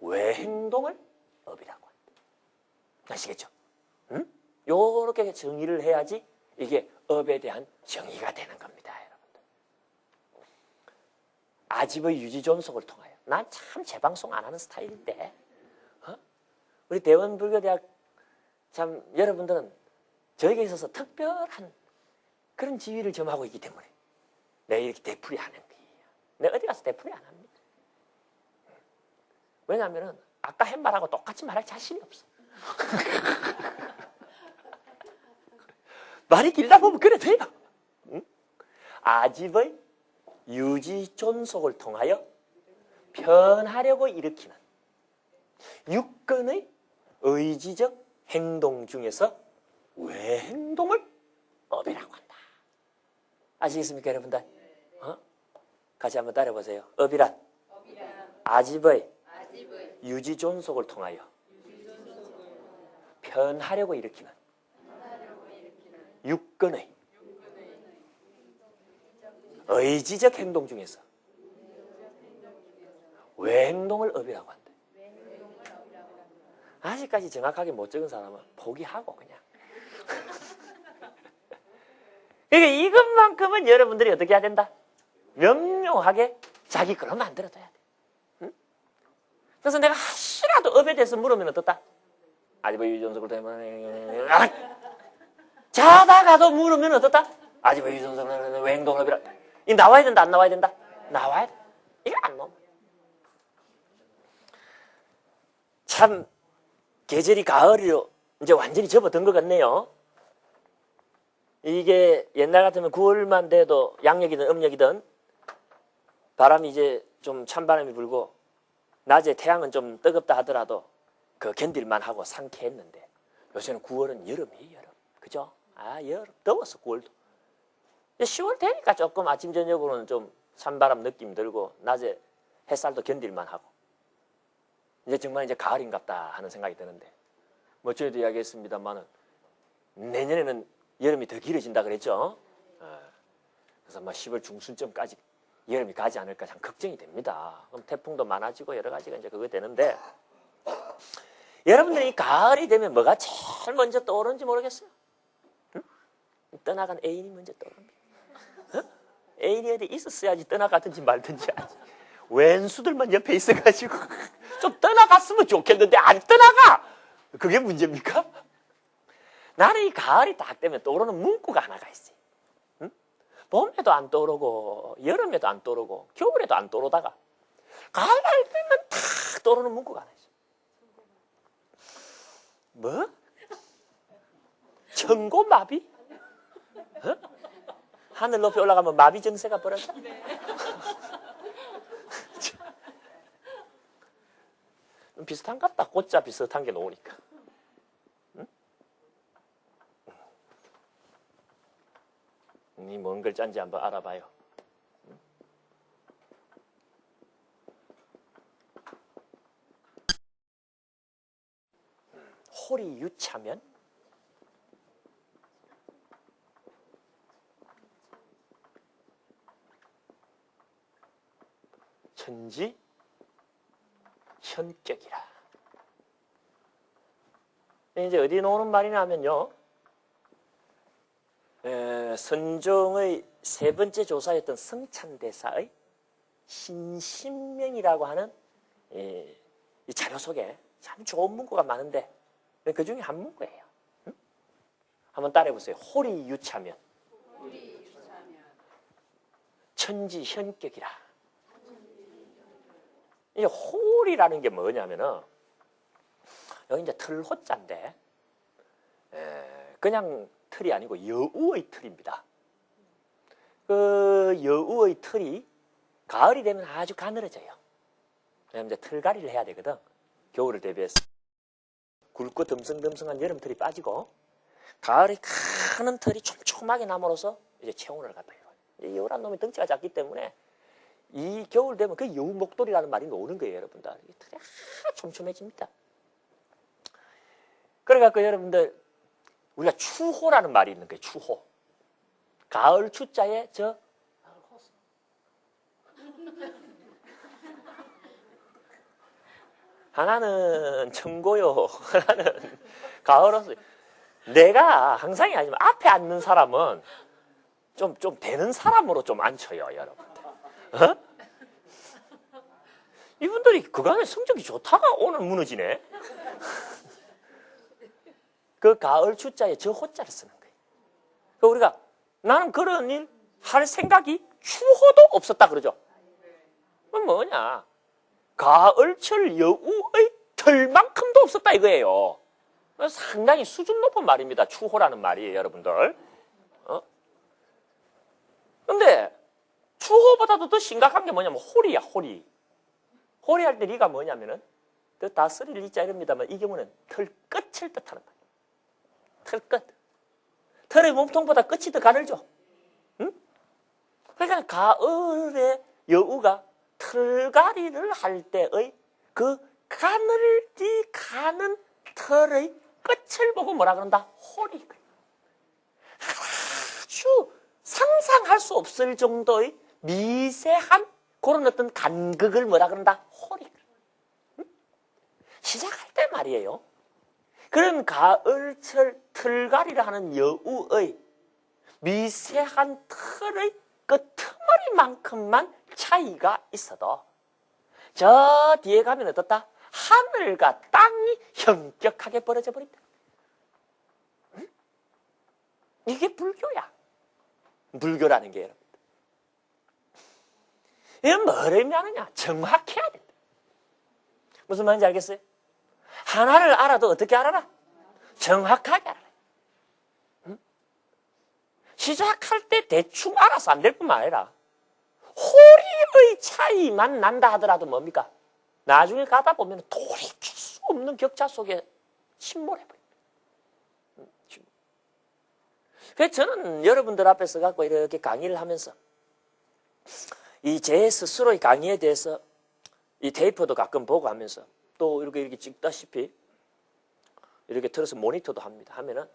외행동을 업이라고 합니다. 아시겠죠? 요렇게 정의를 해야지 이게 업에 대한 정의가 되는 겁니다, 여러분들. 아집의 유지 존속을 통하여. 난 참 재방송 안 하는 스타일인데 우리 대원불교대학 참 여러분들은 저에게 있어서 특별한 그런 지위를 점하고 있기 때문에 내가 이렇게 되풀이 하는 거예요. 내가 어디 가서 되풀이 안 합니다. 왜냐하면 아까 한 말하고 똑같이 말할 자신이 없어. 말이 길다 보면 그래 돼요. 응? 아집의 유지 존속을 통하여 변하려고 일으키는 육근의 의지적 행동 중에서 외행동을 업이라고 한다. 아시겠습니까, 여러분들? 같이 한번 따라해보세요. 업이란 아집의 유지 존속을 통하여 변하려고 일으키는 육근의 의지적 행동 중에서 외행동을 업이라고 한다. 아직까지 정확하게 못 적은 사람은 포기하고 그냥. 그러니까 이것만큼은 여러분들이 어떻게 해야 된다? 명료하게 자기 걸로 만들어둬야 돼. 응? 그래서 내가 혹시라도 업에 대해서 물으면 어떻다? 아집의 유전석을 때문에 자다가도 물으면 어떻다? 아집의 유전석은 외행동을 업이라. 이 나와야 된다, 안 나와야 된다? 나와야 돼. 이거 안 나와. 참 계절이 가을이로 이제 완전히 접어든 것 같네요. 이게 옛날 같으면 9월만 돼도 양력이든 음력이든 바람이 이제 좀 찬바람이 불고 낮에 태양은 좀 뜨겁다 하더라도 그 견딜만 하고 상쾌했는데 요새는 9월은 여름이에요, 여름. 그죠? 아, 여름. 더웠어, 9월도. 10월 되니까 조금 아침, 저녁으로는 좀 찬바람 느낌 들고 낮에 햇살도 견딜만 하고 이제 정말 이제 가을인갑다 하는 생각이 드는데 뭐 저희도 이야기했습니다만은 내년에는 여름이 더 길어진다 그랬죠. 그래서 뭐 10월 중순쯤까지 여름이 가지 않을까 참 걱정이 됩니다. 그럼 태풍도 많아지고 여러 가지가 이제 그거 되는데 여러분들이 가을이 되면 뭐가 제일 먼저 떠오르는지 모르겠어요. 응? 떠나간 애인이 먼저 떠오릅니다. 응? 애인이 어디 있었어야지 떠나가든지 말든지 하지. 왼수들만 옆에 있어가지고 좀 떠나갔으면 좋겠는데 안 떠나가. 그게 문제입니까? 나는 이 가을이 딱 되면 떠오르는 문구가 하나가 있어요. 응? 봄에도 안 떠오르고 여름에도 안 떠오르고 겨울에도 안 떠오르다가 가을 되면 탁 떠오르는 문구가 하나 있어요. 뭐? 천고마비? 어? 하늘 높이 올라가면 마비 증세가 벌어져? 비슷한 것 같다. 꽃자 비슷한 게 나오니까. 응? 이 뭔 글자인지 한번 알아봐요. 응? 홀이 유차면 천지 현격이라. 이제 어디 나오는 말이냐면요. 선종의 세 번째 조사였던 성찬대사의 신신명이라고 하는 이 자료 속에 참 좋은 문구가 많은데 그 중에 한 문구예요. 응? 한번 따라해보세요. 홀이 유차면 천지 현격이라. 이 홀이라는 게 뭐냐면은 여기 이제 틀호자인데 그냥 틀이 아니고 여우의 틀입니다. 그 여우의 틀이 가을이 되면 아주 가늘어져요. 왜냐면 이제 틀갈이를 해야 되거든. 겨울을 대비해서 굵고 듬성듬성한 여름 틀이 빠지고 가을에 가는 틀이 촘촘하게 남아로서 이제 체온을 갖다 해요. 여우란 놈이 덩치가 작기 때문에 이 겨울 되면 그 여우 목도리라는 말이 나오는 거예요, 여러분들. 이 틀이 촘촘해집니다. 그래갖고 여러분들 우리가 추호라는 말이 있는 거예요. 추호. 가을 추자에 하나는 청고요. 하나는 가을옷. 내가 항상이 아니지만 앞에 앉는 사람은 좀 되는 사람으로 좀 앉혀요, 여러분들. 어? 이분들이 그간에 성적이 좋다가 오늘 무너지네. 그 가을 추자에 저 호자를 쓰는 거예요. 그러니까 우리가 나는 그런 일 할 생각이 추호도 없었다 그러죠. 그건 뭐냐? 가을철 여우의 틀. 털만큼도 없었다 이거예요. 상당히 수준 높은 말입니다. 추호라는 말이에요, 여러분들. 근데 추호보다도 더 심각한 게 뭐냐면 호리야, 호리. 호리 할 때 리가 뭐냐면은 다 쓰릴 리자 이럽니다만 이 경우는 털끝을 뜻하는 거예요. 털끝. 털의 몸통보다 끝이 더 가늘죠. 응? 그러니까 가을에 여우가 털갈이를 할 때의 그 가늘디 가는 털의 끝을 보고 뭐라 그런다? 호리. 아주 상상할 수 없을 정도의 미세한 그런 어떤 간극을 뭐라 그런다? 호리. 응? 시작할 때 말이에요. 그런 가을철 털갈이를 하는 여우의 미세한 털의 끄트머리만큼만 차이가 있어도 저 뒤에 가면 어떻다? 하늘과 땅이 현격하게 벌어져 버린다. 응? 이게 불교야. 불교라는 게 여러분. 이건 뭘 의미하느냐? 정확해야 된다. 무슨 말인지 알겠어요? 하나를 알아도 어떻게 알아라? 정확하게 알아라. 응? 시작할 때 대충 알아서 안 될 뿐만 아니라 호리의 차이만 난다 하더라도 뭡니까? 나중에 가다 보면 돌이킬 수 없는 격차 속에 침몰해버립니다. 그래서 저는 여러분들 앞에서 갖고 이렇게 강의를 하면서 이 제 스스로의 강의에 대해서 이 테이프도 가끔 보고 하면서 또 이렇게 찍다시피 이렇게 틀어서 모니터도 합니다. 하면은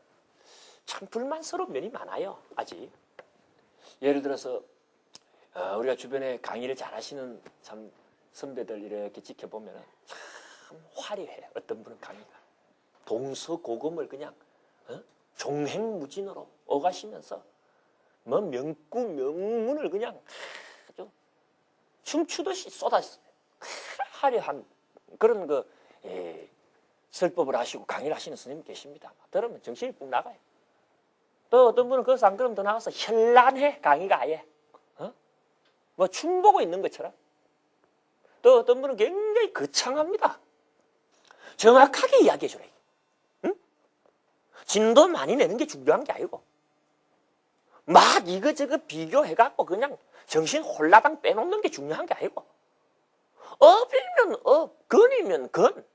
참 불만스러운 면이 많아요. 아직. 예를 들어서 우리가 주변에 강의를 잘 하시는 참 선배들 이렇게 지켜보면 참 화려해요. 어떤 분은 강의가. 동서고금을 그냥 종횡무진으로 오가시면서 뭐 명구 명문을 그냥 아주 춤추듯이 쏟아졌어요. 화려한 그런 설법을 하시고 강의를 하시는 스님이 계십니다. 들으면 정신이 푹 나가요. 또 어떤 분은 거기서 안 그러면 더 나가서 현란해 강의가 아예. 뭐 춤 보고 있는 것처럼. 또 어떤 분은 굉장히 거창합니다. 정확하게 이야기해 주래. 응? 진도 많이 내는 게 중요한 게 아니고 막 이거저거 비교해갖고 그냥 정신 홀라당 빼놓는 게 중요한 게 아니고 업이면 업, 건이면 건.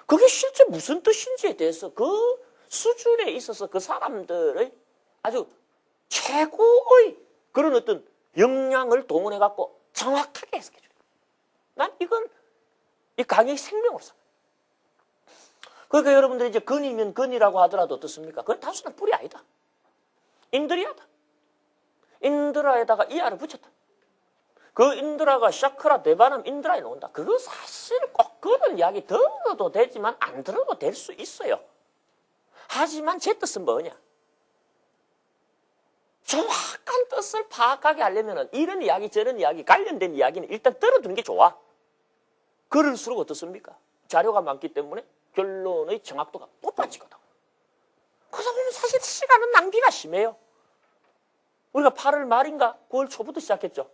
그게 실제 무슨 뜻인지에 대해서 그 수준에 있어서 그 사람들의 아주 최고의 그런 어떤 역량을 동원해갖고 정확하게 해석해줘요. 난 이건 이 강의의 생명으로 삼아요. 그러니까 여러분들이 이제 건이면 건이라고 하더라도 어떻습니까? 그건 단순한 뿔이 아니다. 인드리아다. 인드라에다가 이하를 붙였다. 그 인드라가 샤크라 대바남 인드라에 나온다. 그거 사실 꼭 그런 이야기 들어도 되지만 안 들어도 될 수 있어요. 하지만 제 뜻은 뭐냐? 정확한 뜻을 파악하게 하려면 이런 이야기 저런 이야기 관련된 이야기는 일단 들어두는 게 좋아. 그럴수록 어떻습니까? 자료가 많기 때문에 결론의 정확도가 높아지거든. 그러다 보면 사실 시간은 낭비가 심해요. 우리가 8월 말인가 9월 초부터 시작했죠.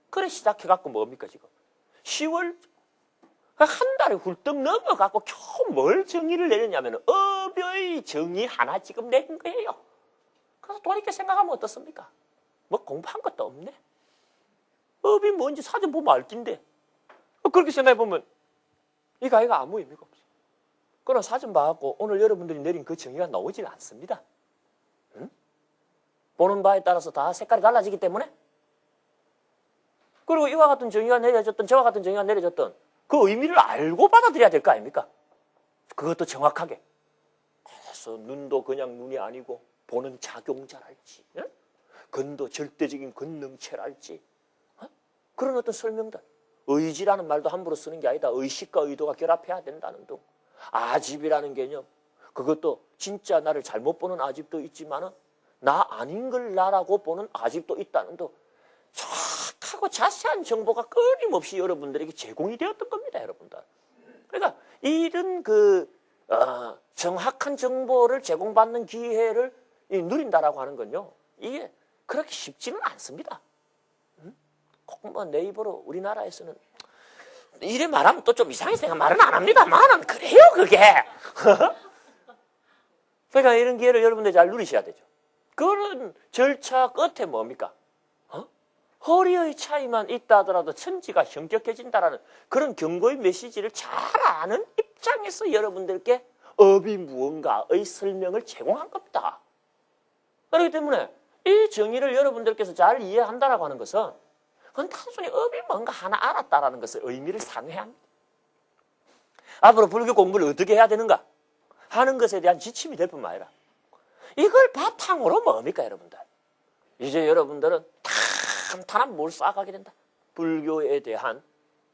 그래 시작해갖고 뭡니까 지금 10월 한 달에 훌떡 넘어갖고 겨우 뭘 정의를 내렸냐면 업의 정의 하나 지금 낸 거예요. 그래서 돌이켜 생각하면 어떻습니까? 뭐 공부한 것도 없네. 업이 뭔지 사전 보면 알 텐데 그렇게 생각해보면 이 가위가 아무 의미가 없어. 그러나 사전 봐갖고 오늘 여러분들이 내린 그 정의가 나오질 않습니다. 응? 보는 바에 따라서 다 색깔이 달라지기 때문에 그리고 이와 같은 정의가 내려졌던 저와 같은 정의가 내려졌던 그 의미를 알고 받아들여야 될 거 아닙니까? 그것도 정확하게. 그래서 눈도 그냥 눈이 아니고 보는 작용자랄지 건도 절대적인 건능체랄지 그런 어떤 설명들. 의지라는 말도 함부로 쓰는 게 아니다. 의식과 의도가 결합해야 된다는 등. 아집이라는 개념. 그것도 진짜 나를 잘못 보는 아집도 있지만은 나 아닌 걸 나라고 보는 아집도 있다는 등. 정확하고 자세한 정보가 끊임없이 여러분들에게 제공이 되었던 겁니다, 여러분들. 그러니까 이런 정확한 정보를 제공받는 기회를 누린다라고 하는 건요, 이게 그렇게 쉽지는 않습니다. 꼭 뭐 네이버로 우리나라에서는 이래 말하면 또 좀 이상해서 말은 안 합니다만은 그래요 그게. 그러니까 이런 기회를 여러분들 잘 누리셔야 되죠. 그런 절차 끝에 뭡니까? 허리의 차이만 있다 하더라도 천지가 형격해진다라는 그런 경고의 메시지를 잘 아는 입장에서 여러분들께 업이 무언가의 설명을 제공한 겁니다. 그렇기 때문에 이 정의를 여러분들께서 잘 이해한다라고 하는 것은 그건 단순히 업이 뭔가 하나 알았다라는 것을 의미를 상회해야 합니다. 앞으로 불교 공부를 어떻게 해야 되는가 하는 것에 대한 지침이 될 뿐만 아니라 이걸 바탕으로 뭡니까 여러분들? 이제 여러분들은 탄탄한 뭘 쌓아가게 된다. 불교에 대한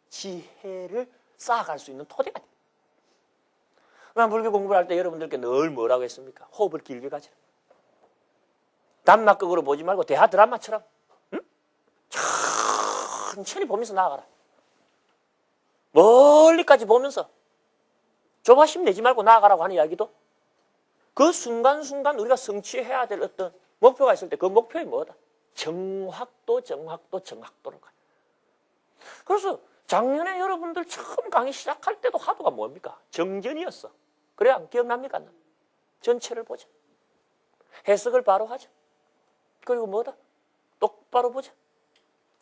지혜를 쌓아갈 수 있는 토대가 됩니다. 그럼 불교 공부를 할 때 여러분들께 늘 뭐라고 했습니까? 호흡을 길게 가지라. 단막극으로 보지 말고 대하 드라마처럼 천천히 보면서 나아가라. 멀리까지 보면서 조바심 내지 말고 나아가라고 하는 이야기도 그 순간순간 우리가 성취해야 될 어떤 목표가 있을 때 그 목표이 뭐다? 정확도를 가요. 그래서 작년에 여러분들 처음 강의 시작할 때도 하도가 뭡니까? 정전이었어. 그래 안 기억납니까? 전체를 보자. 해석을 바로 하자. 그리고 뭐다? 똑바로 보자.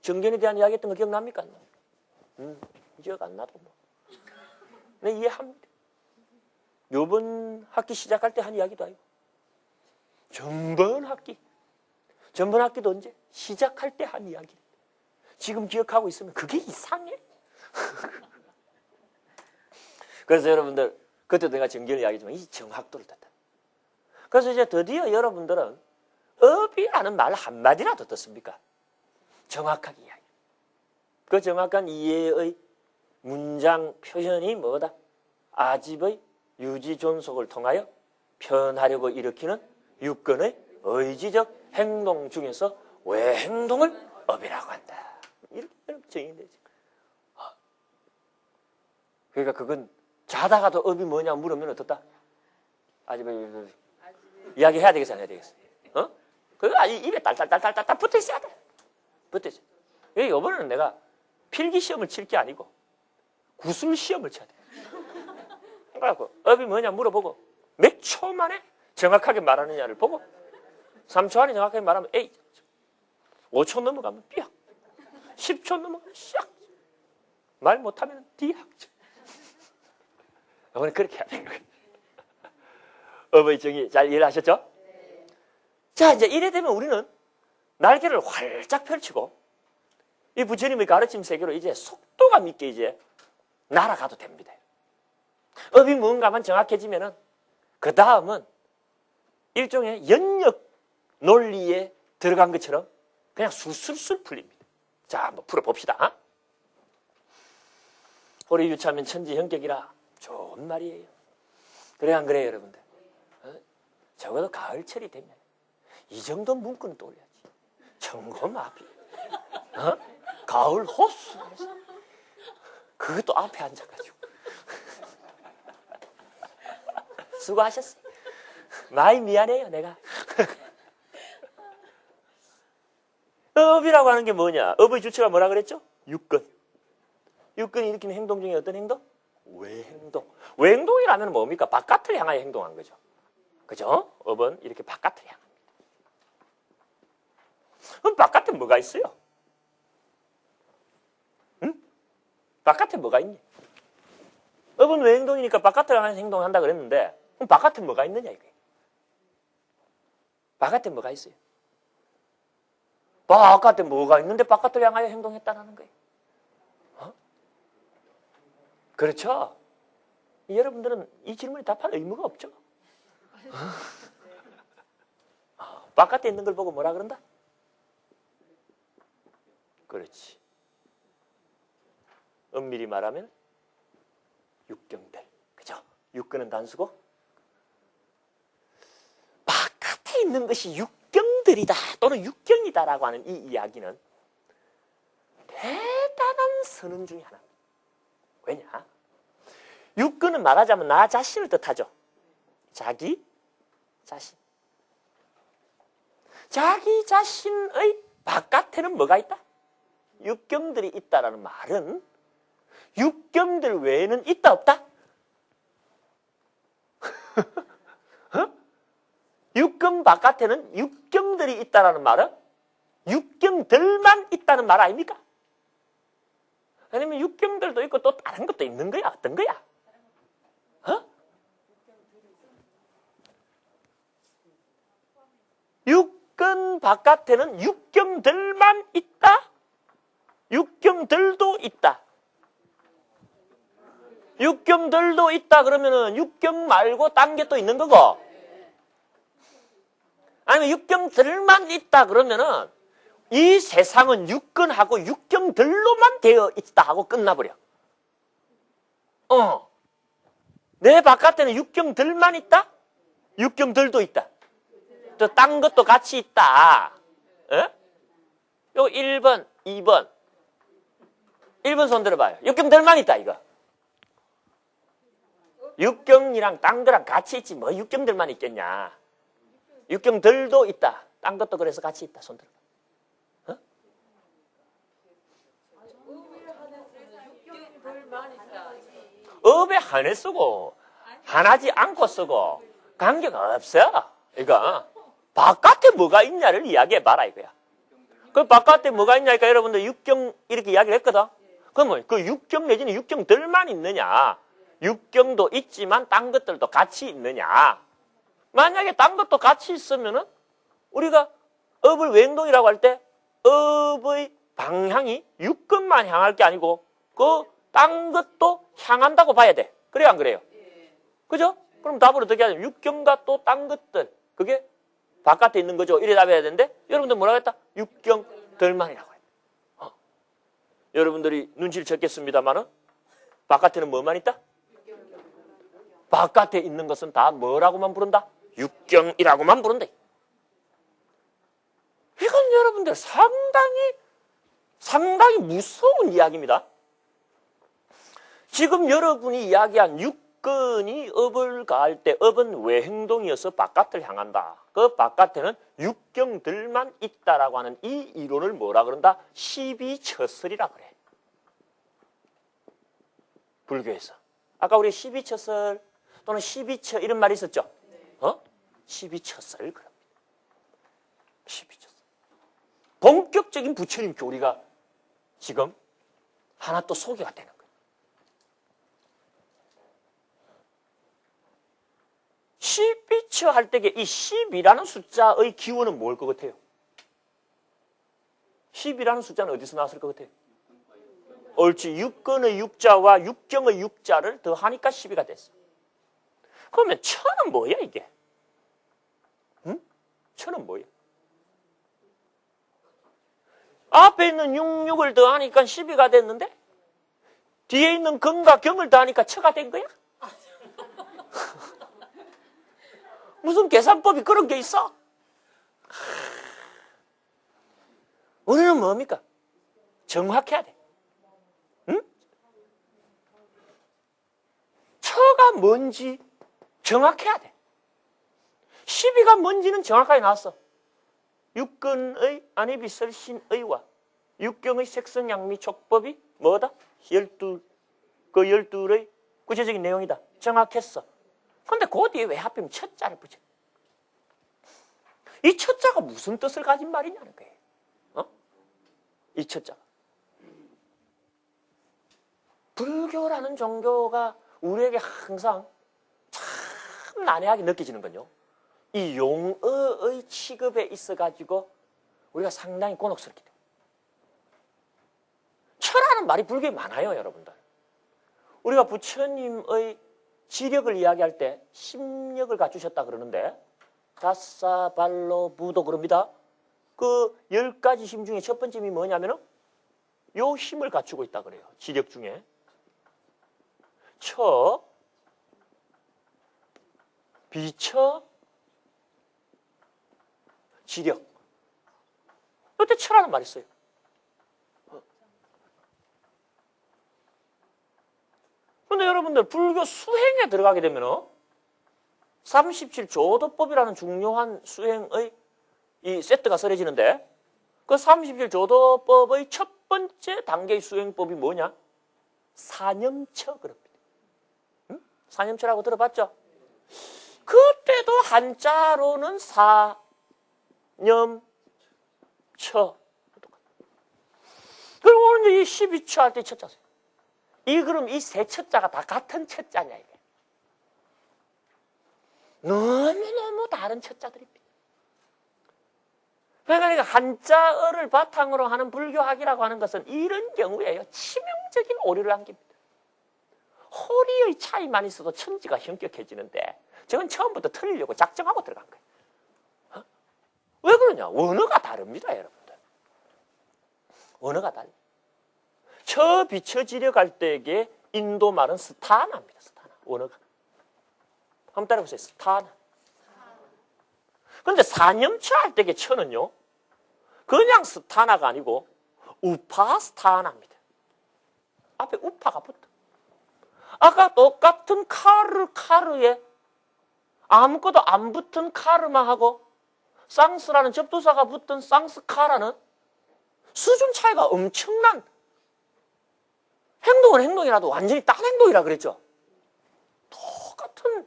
정전에 대한 이야기 했던 거 기억납니까? 기억 안 나도 뭐. 내 이해합니다. 요번 학기 시작할 때 한 이야기도 아니고 전번 학기도 언제? 시작할 때 한 이야기. 지금 기억하고 있으면 그게 이상해. 그래서 여러분들 그때도 내가 정견을 이야기했지만 이 정확도를 듣다. 그래서 이제 드디어 여러분들은 업이라는 말 한마디라도 듣습니까? 정확하게 이야기. 그 정확한 이해의 문장 표현이 뭐다? 아집의 유지 존속을 통하여 편하려고 일으키는 육근의 의지적 행동 중에서 외행동을 업이라고 한다. 이렇게 정의되지. 그러니까 그건 자다가도 업이 뭐냐 물으면 어떻다? 아집의 이야기해야 되겠어, 안 해야 되겠어? 그거 입에 딸딸딸딸딸 붙어 있어야 돼. 붙어 있어. 이번에는 내가 필기 시험을 칠 게 아니고 구술 시험을 쳐야 돼. 그래갖고 업이 뭐냐 물어보고 몇 초 만에 정확하게 말하느냐를 보고 3초 안에 정확하게 말하면 A, 5초 넘어가면 B학, 10초 넘어가면 C학, 말 못하면 D학. 이번에 그렇게 해야 되는 거예요. 업의 정의 잘 이해하셨죠? 자, 이제 이래 되면 우리는 날개를 활짝 펼치고 이 부처님의 가르침 세계로 이제 속도감 있게 이제 날아가도 됩니다. 업이 뭔가만 정확해지면은 그 다음은 일종의 연역 논리에 들어간 것처럼 그냥 술술술 풀립니다. 자, 한번 풀어봅시다. 호리 유차면 천지 형격이라 좋은 말이에요. 그래 안 그래요, 여러분들? 적어도 가을철이 되면 이 정도 문구는 떠올려야지. 청고마비, 가을 호수, 그것도 앞에 앉아가지고 수고하셨어요. 많이 미안해요, 내가. 업이라고 하는 게 뭐냐? 업의 주체가 뭐라 그랬죠? 육근. 육근이 일으키는 행동 중에 어떤 행동? 외행동. 외행동이라면 뭡니까? 바깥을 향하여 행동한 거죠. 그죠? 업은 이렇게 바깥을 향합니다. 그럼 바깥에 뭐가 있어요? 응? 바깥에 뭐가 있니? 업은 외행동이니까 바깥을 향하여 행동한다 그랬는데 그럼 바깥에 뭐가 있느냐 이거예요. 바깥에 뭐가 있어요? 바깥에 뭐가 있는데 바깥을 향하여 행동했다는 거예요. 그렇죠? 여러분들은 이 질문에 답할 의무가 없죠. 바깥에 있는 걸 보고 뭐라 그런다? 그렇지. 엄밀히 말하면 육경들. 그죠? 육근은 단수고 바깥에 있는 것이 육경들이다 또는 육경이다라고 하는 이 이야기는 대단한 선언 중에 하나. 왜냐? 육근은 말하자면 나 자신을 뜻하죠. 자기 자신. 자기 자신의 바깥에는 뭐가 있다? 육경들이 있다라는 말은 육경들 외에는 있다 없다? 육경 바깥에는 육경들이 있다라는 말은 육경들만 있다는 말 아닙니까? 아니면 육경들도 있고 또 다른 것도 있는 거야? 어떤 거야? 육경 바깥에는 육경들만 있다? 육경들도 있다. 육경들도 있다 그러면은 육경 말고 딴 게 또 있는 거고, 아니면 육경들만 있다 그러면은 이 세상은 육근하고 육경들로만 되어 있다 하고 끝나버려. 내 바깥에는 육경들만 있다? 육경들도 있다. 또 딴 것도 같이 있다. 요 1번, 2번. 1번 손 들어봐요. 육경들만 있다, 이거. 육경이랑 딴 거랑 같이 있지 뭐 육경들만 있겠냐. 육경들도 있다. 딴 것도 그래서 같이 있다. 손 들어봐. 업에 한해 쓰고 하나지 않고 쓰고 관계가 없어. 이거 바깥에 뭐가 있냐를 이야기해봐라 이거야. 그 바깥에 뭐가 있냐니까 여러분들 육경 이렇게 이야기를 했거든. 그러면 그 육경 내지는 육경들만 있느냐, 육경도 있지만 딴 것들도 같이 있느냐. 만약에 딴 것도 같이 있으면은 우리가 업을 외행동이라고 할 때 업의 방향이 육경만 향할 게 아니고 그 딴 것도 향한다고 봐야 돼. 그래요 안 그래요? 그죠? 그럼 답을 어떻게 하냐. 육경과 또 딴 것들, 그게 바깥에 있는 거죠. 이래 답해야 되는데 여러분들 뭐라고 했다? 육경들만이라고 했다. 여러분들이 눈치를 챘겠습니다만은 바깥에는 뭐만 있다? 바깥에 있는 것은 다 뭐라고만 부른다? 육경이라고만 부른다. 이건 여러분들 상당히 무서운 이야기입니다. 지금 여러분이 이야기한 육근이 업을 가할 때 업은 외행동이어서 바깥을 향한다. 그 바깥에는 육경들만 있다라고 하는 이 이론을 뭐라 그런다? 십이처설이라 그래. 불교에서. 아까 우리 십이처설 또는 십이처 이런 말이 있었죠? 십이처설 그럽니다. 십이처설. 본격적인 부처님 교리가 지금 하나 또 소개가 되는 거예요. 십이처 할 때에 이 10이라는 숫자의 기원은 뭘 것 같아요? 10이라는 숫자는 어디서 나왔을 것 같아요? 옳지. 육근의 육자와 육경의 육자를 더하니까 12가 됐어. 그러면 천은 뭐야 이게? 응? 천은 뭐야? 앞에 있는 66을 더하니까 12가 됐는데 뒤에 있는 근과 경을 더하니까 처가 된 거야? 무슨 계산법이 그런 게 있어? 우리는 뭡니까? 정확해야 돼. 응? 처가 뭔지 정확해야 돼. 12가 뭔지는 정확하게 나왔어. 육근의 안이비설신의와 육경의 색성양미 촉법이 뭐다? 12, 그 12의 구체적인 내용이다. 정확했어. 근데 그 뒤에 왜 하필이면 첫자를 붙여? 이 첫자가 무슨 뜻을 가진 말이냐는 거예요. 이 첫자가. 불교라는 종교가 우리에게 항상 참 난해하게 느껴지는 건요. 이 용어의 취급에 있어가지고 우리가 상당히 곤혹스럽게 돼요. 철하는 말이 불교에 많아요, 여러분들. 우리가 부처님의 지력을 이야기할 때 심력을 갖추셨다 그러는데 다사발로 부도 그럽니다. 그 10가지 힘 중에 첫 번째 힘이 뭐냐면은 요 힘을 갖추고 있다 그래요. 지력 중에. 처, 비처, 지력. 이때 처라는 말이 있어요. 근데 여러분들 불교 수행에 들어가게 되면 37조도법이라는 중요한 수행의 이 세트가 설해지는데 그 37조도법의 첫 번째 단계의 수행법이 뭐냐? 사념처 그럽니다. 응? 사념처라고 들어봤죠? 그때도 한자로는 사념처. 그리고 오늘 이 12처 할 때 첫자세요. 그럼 이 세 첫자가 다 같은 첫자냐 이게. 너무너무 다른 첫자들입니다. 그러니까 한자어를 바탕으로 하는 불교학이라고 하는 것은 이런 경우에요. 치명적인 오류를 남깁니다. 호리의 차이만 있어도 천지가 현격해지는데 저건 처음부터 틀리려고 작정하고 들어간 거예요. 왜 그러냐? 원어가 다릅니다, 여러분들. 원어가 달라요. 비처지려 갈 때에 인도 말은 스타나입니다. 스타나. 원어가. 한번 따라해보세요. 스타나. 그런데 사념처 할 때의 처는요. 그냥 스타나가 아니고 우파스타나입니다. 앞에 우파가 붙어. 아까 똑같은 카르에 아무것도 안 붙은 카르마 하고 쌍스라는 접두사가 붙은 쌍스카라는 수준 차이가 엄청난 행동은 행동이라도 완전히 딴 행동이라 그랬죠. 똑같은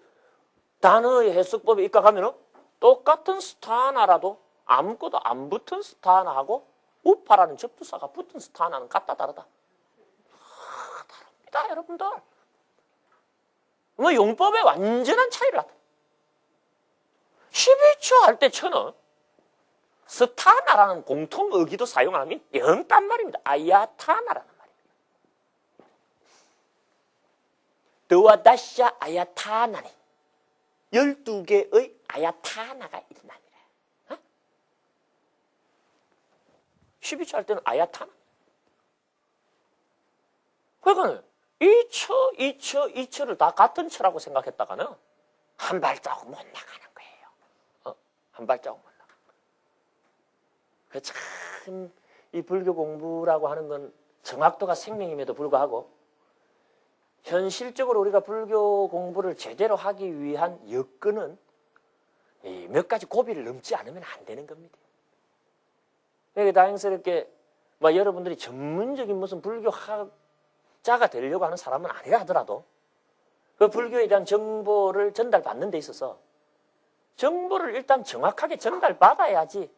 단어의 해석법에 입각하면 똑같은 스타나라도 아무것도 안 붙은 스타나하고 우파라는 접두사가 붙은 스타나는 같다 다르다. 다릅니다, 여러분들. 뭐 용법의 완전한 차이를 나타내. 12처 할 때 처는 스타나라는 공통 어기도 사용 안 하면 영 딴 말입니다. 아야타나라는 말입니다. 드와다샤 아야타나니 12개의 아야타나가 있나니라. 12처 할 때는 아야타나. 그러니까 이처를 다 같은 처라고 생각했다가는 한 발자국 못 나가는 거예요. 한 발자국 못 나가는 거예요. 참, 이 불교 공부라고 하는 건 정확도가 생명임에도 불구하고 현실적으로 우리가 불교 공부를 제대로 하기 위한 여건은 몇 가지 고비를 넘지 않으면 안 되는 겁니다. 그러니까 다행스럽게 여러분들이 전문적인 무슨 불교학자가 되려고 하는 사람은 아니라 하더라도 그 불교에 대한 정보를 전달받는 데 있어서 정보를 일단 정확하게 전달받아야지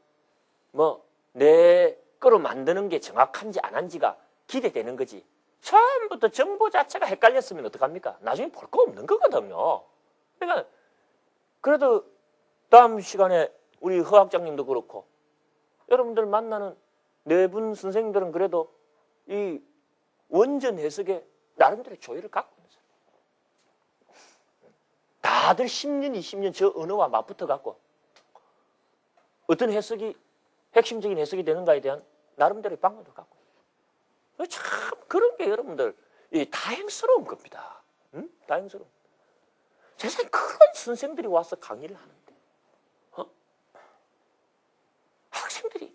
내 거로 만드는 게 정확한지 안 한지가 기대되는 거지. 처음부터 정보 자체가 헷갈렸으면 어떡합니까? 나중에 볼 거 없는 거거든요. 그러니까 그래도 다음 시간에 우리 허학장님도 그렇고 여러분들 만나는 네 분 선생님들은 그래도 이 원전 해석에 나름대로 조율을 갖고 있는 사람. 다들 10년, 20년 저 언어와 맞붙어 갖고 어떤 해석이 핵심적인 해석이 되는가에 대한 나름대로의 방법을 갖고 참 그런 게 여러분들 다행스러운 겁니다. 응? 다행스러운. 세상에 그런 선생들이 와서 강의를 하는데 학생들이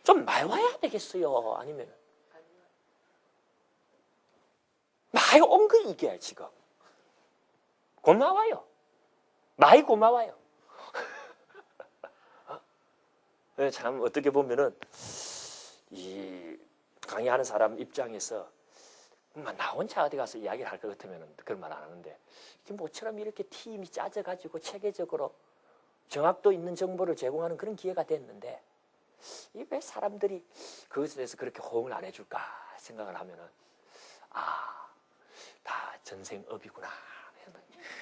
좀 많이 와야 되겠어요? 아니면 많이 온 거 이게 지금 고마워요. 많이 고마워요. 참 어떻게 보면은 이 강의하는 사람 입장에서 나 혼자 어디 가서 이야기를 할 것 같으면 그런 말 안 하는데 모처럼 이렇게 팀이 짜져가지고 체계적으로 정확도 있는 정보를 제공하는 그런 기회가 됐는데 이 왜 사람들이 그것에 대해서 그렇게 호응을 안 해줄까 생각을 하면은 다 전생업이구나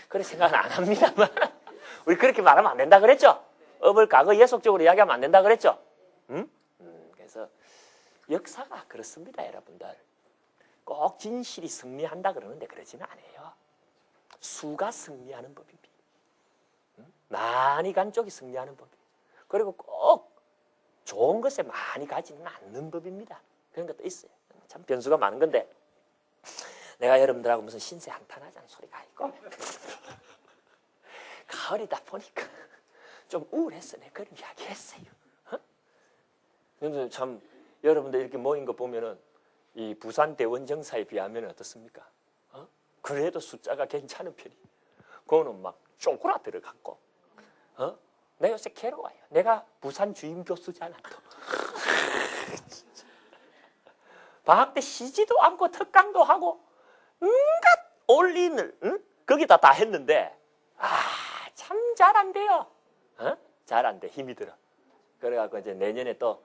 그런 생각은 안 합니다만 우리 그렇게 말하면 안 된다 그랬죠? 업을 과거 예속적으로 이야기하면 안 된다 그랬죠? 응? 그래서 역사가 그렇습니다, 여러분들. 꼭 진실이 승리한다 그러는데 그러지는 않아요. 수가 승리하는 법입니다. 많이 간 쪽이 승리하는 법이에요. 그리고 꼭 좋은 것에 많이 가지는 않는 법입니다. 그런 것도 있어요. 참 변수가 많은 건데 내가 여러분들하고 무슨 신세 한탄하자는 소리가 있고 가을이다 보니까 좀 우울했어. 내가 그런 이야기 했어요. 근데 참 여러분들 이렇게 모인 거 보면은 이 부산 대원정사에 비하면 어떻습니까? 그래도 숫자가 괜찮은 편이. 그거는 막 쪼그라 들어갔고. 내가 요새 괴로워요. 내가 부산 주임 교수잖아 또. 방학 때 쉬지도 않고 특강도 하고 온갖 올인을 거기다 다 했는데 참 잘한대요. 잘 안 돼. 힘이 들어. 그래갖고 이제 내년에 또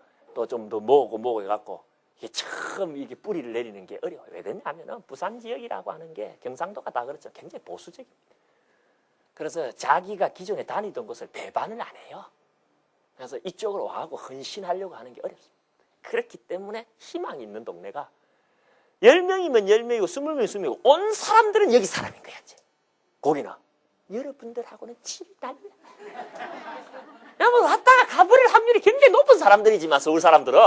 좀 더 모으고 해갖고 이게 처음 이게 뿌리를 내리는 게 어려워요. 왜 그러냐면은 부산 지역이라고 하는 게 경상도가 다 그렇죠. 굉장히 보수적입니다. 그래서 자기가 기존에 다니던 곳을 배반을 안 해요. 그래서 이쪽으로 와갖고 헌신하려고 하는 게 어렵습니다. 그렇기 때문에 희망이 있는 동네가 10명이면 10명이고 20명이면 20명이고 온 사람들은 여기 사람인 거야. 이제. 거기나 여러분들하고는 질이 달라. 여러분 왔다가 가버릴 확률이 굉장히 높은 사람들이지만 서울 사람들은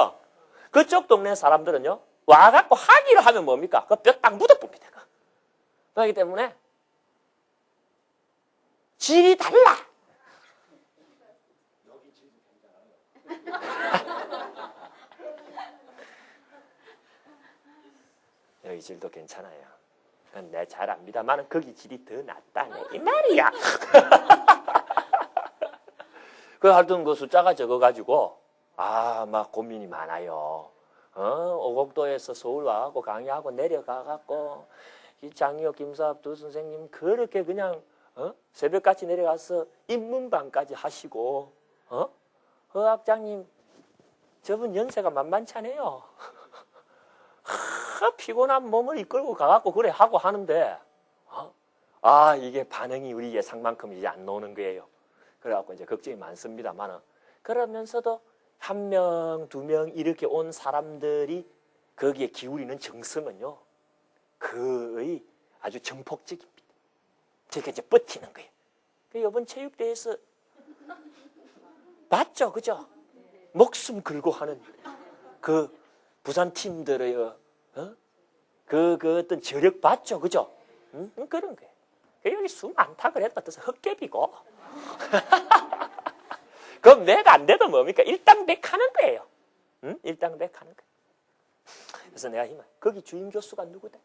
그쪽 동네 사람들은요 와갖고 하기를 하면 뭡니까? 그 뼈 딱 묻어봅니다. 그렇기 때문에 질이 달라. 여기 질도 괜찮아요. 내 잘 압니다만 거기 질이 더 낫다네 이 말이야. 그 하여튼 그 숫자가 적어가지고 막 고민이 많아요. 오곡도에서 서울 와갖고 강의하고 내려가갖고 이 장혁 김사업 두 선생님 그렇게 그냥 새벽같이 내려가서 입문반까지 하시고 학장님 저분 연세가 만만치 않아요. 피곤한 몸을 이끌고 가갖고 그래 하고 하는데 이게 반응이 우리 예상만큼 이제 안 나오는 거예요. 그래갖고 이제 걱정이 많습니다만은 그러면서도 1명, 2명 이렇게 온 사람들이 거기에 기울이는 정성은요 거의 아주 정폭적입니다. 제가 이제 버티는 거예요. 이번 체육대회에서 봤죠, 그죠? 목숨 걸고 하는 그 부산 팀들의 그 어떤 저력 봤죠, 그죠? 그런 거예요. 여기 수 많다 그랬다 뜻은 헛개비고 그럼 내가 안 돼도 뭡니까? 일당백하는 거예요. 일당백하는 거예요. 그래서 내가 희망 거기 주임 교수가 누구다?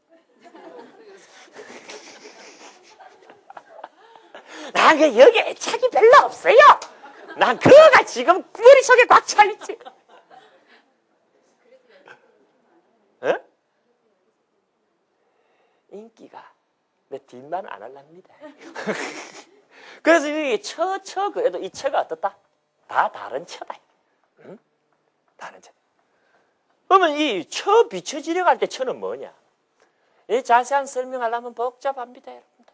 난 여기 애착이 별로 없어요. 난 그거가 지금 머릿속에 꽉 차있지. 인기가 내 뒷말은 안 할랍니다. 그래서 이게 그래도 이 처가 어떻다? 다 다른 처다. 다른 처. 그러면 이 처 비춰지려고 할 때 처는 뭐냐? 이 자세한 설명하려면 복잡합니다, 여러분들.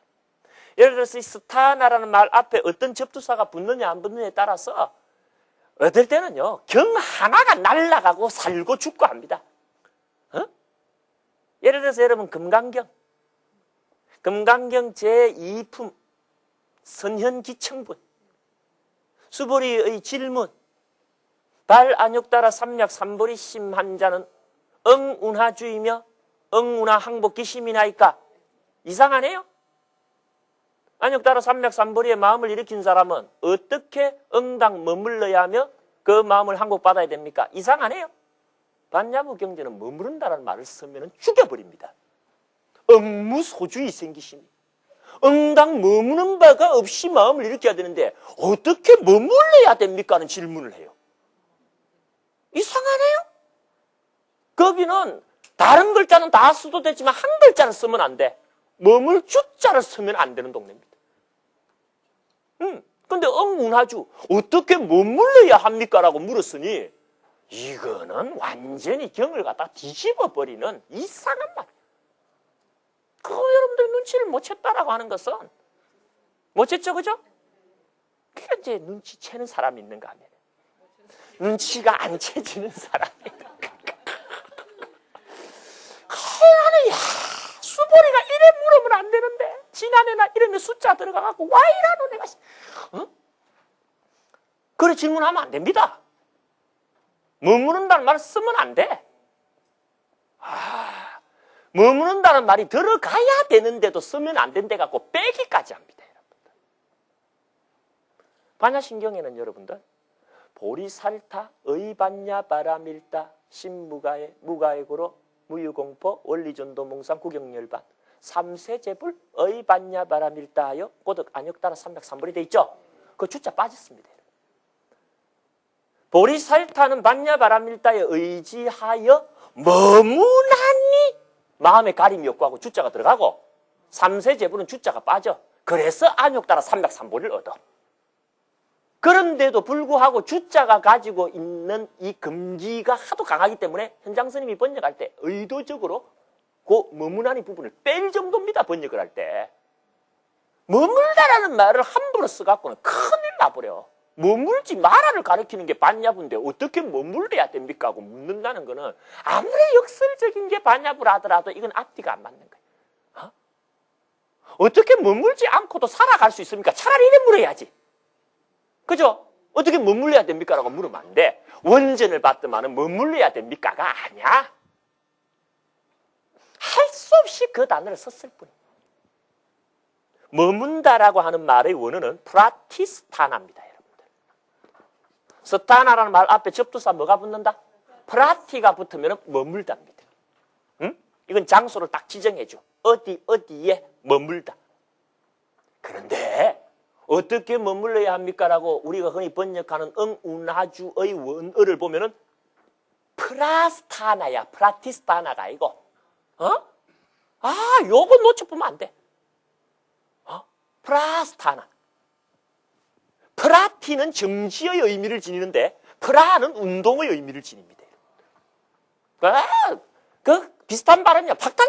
예를 들어서 이 스타나라는 말 앞에 어떤 접두사가 붙느냐 안 붙느냐에 따라서 어떨 때는요 경 하나가 날아가고 살고 죽고 합니다. 예를 들어서 여러분 금강경 제2품 선현기청분 수보리의 질문 발안욕따라 삼약 삼보리 심한자는 응운하주이며 응운하 항복기심이나이까 이상하네요. 안욕따라 삼약 삼보리의 마음을 일으킨 사람은 어떻게 응당 머물러야 하며 그 마음을 항복받아야 됩니까? 이상하네요. 반야무 경전은 머무른다는 말을 쓰면 죽여버립니다. 응무소주의 생기심이 응당 머무는 바가 없이 마음을 일으켜야 되는데 어떻게 머물러야 됩니까? 하는 질문을 해요. 이상하네요. 거기는 다른 글자는 다 써도 되지만 한 글자를 쓰면 안 돼. 머물 주자를 쓰면 안 되는 동네입니다. 근데 응운하주 어떻게 머물러야 합니까? 라고 물었으니 이거는 완전히 경을 갖다 뒤집어 버리는 이상한 말. 그거 여러분들 눈치를 못 챘다라고 하는 것은 못 챘죠, 그죠? 그게 이제 눈치채는 사람이 있는가 하면 눈치가 안 채지는 사람이 나는 수보리가 이래 물으면 안 되는데 지난해나 이러면 숫자 들어가갖고 와 이라노 내가 그래 질문하면 안 됩니다. 머무른다는 말을 쓰면 안 돼. 머무른다는 말이 들어가야 되는데도 쓰면 안 된대 갖고 빼기까지 합니다. 여러분들. 반야신경에는 여러분들 보리살타, 의반야, 바라밀다, 신무가에, 무가액으로, 무유공포, 원리전도, 몽상, 구경열반 3세제불, 의반야, 바라밀다 하여 고득, 안역따라, 삼백삼불이 돼 있죠? 그 주자 빠졌습니다. 보리살타는 반야, 바라밀다에 의지하여 머무나니 마음의 가림이 없고 하고 주자가 들어가고 3세 제부는 주자가 빠져. 그래서 안욕 따라 303보를 얻어. 그런데도 불구하고 주자가 가지고 있는 이 금기가 하도 강하기 때문에 현장 스님이 번역할 때 의도적으로 그 머무나니 부분을 뺄 정도입니다. 번역을 할 때. 머물다라는 말을 함부로 써갖고는 큰일 나버려. 머물지 마라를 가르치는 게 반야부인데 어떻게 머물러야 됩니까? 하고 묻는다는 거는 아무리 역설적인 게 반야부라 하더라도 이건 앞뒤가 안 맞는 거예요. 어떻게 머물지 않고도 살아갈 수 있습니까? 차라리 이래 물어야지. 그죠? 어떻게 머물러야 됩니까? 라고 물으면 안 돼. 원전을 받더만은 머물러야 됩니까가 아니야. 할 수 없이 그 단어를 썼을 뿐이에요. 머문다라고 하는 말의 원어는 프라티스타나입니다. 여러분들. 스타나라는 말 앞에 접두사 뭐가 붙는다? 프라티가 붙으면 머물다입니다. 응? 이건 장소를 딱 지정해줘. 어디에 머물다. 그런데 어떻게 머물러야 합니까? 라고 우리가 흔히 번역하는 응운하주의 원어를 보면은 프라스타나야. 프라티스타나가 아니고 요거 놓쳐보면 안 돼. 프라스타나. 프라티는 정지의 의미를 지니는데 프라는 운동의 의미를 지닙니다. 그 비슷한 발음이야. 박탈?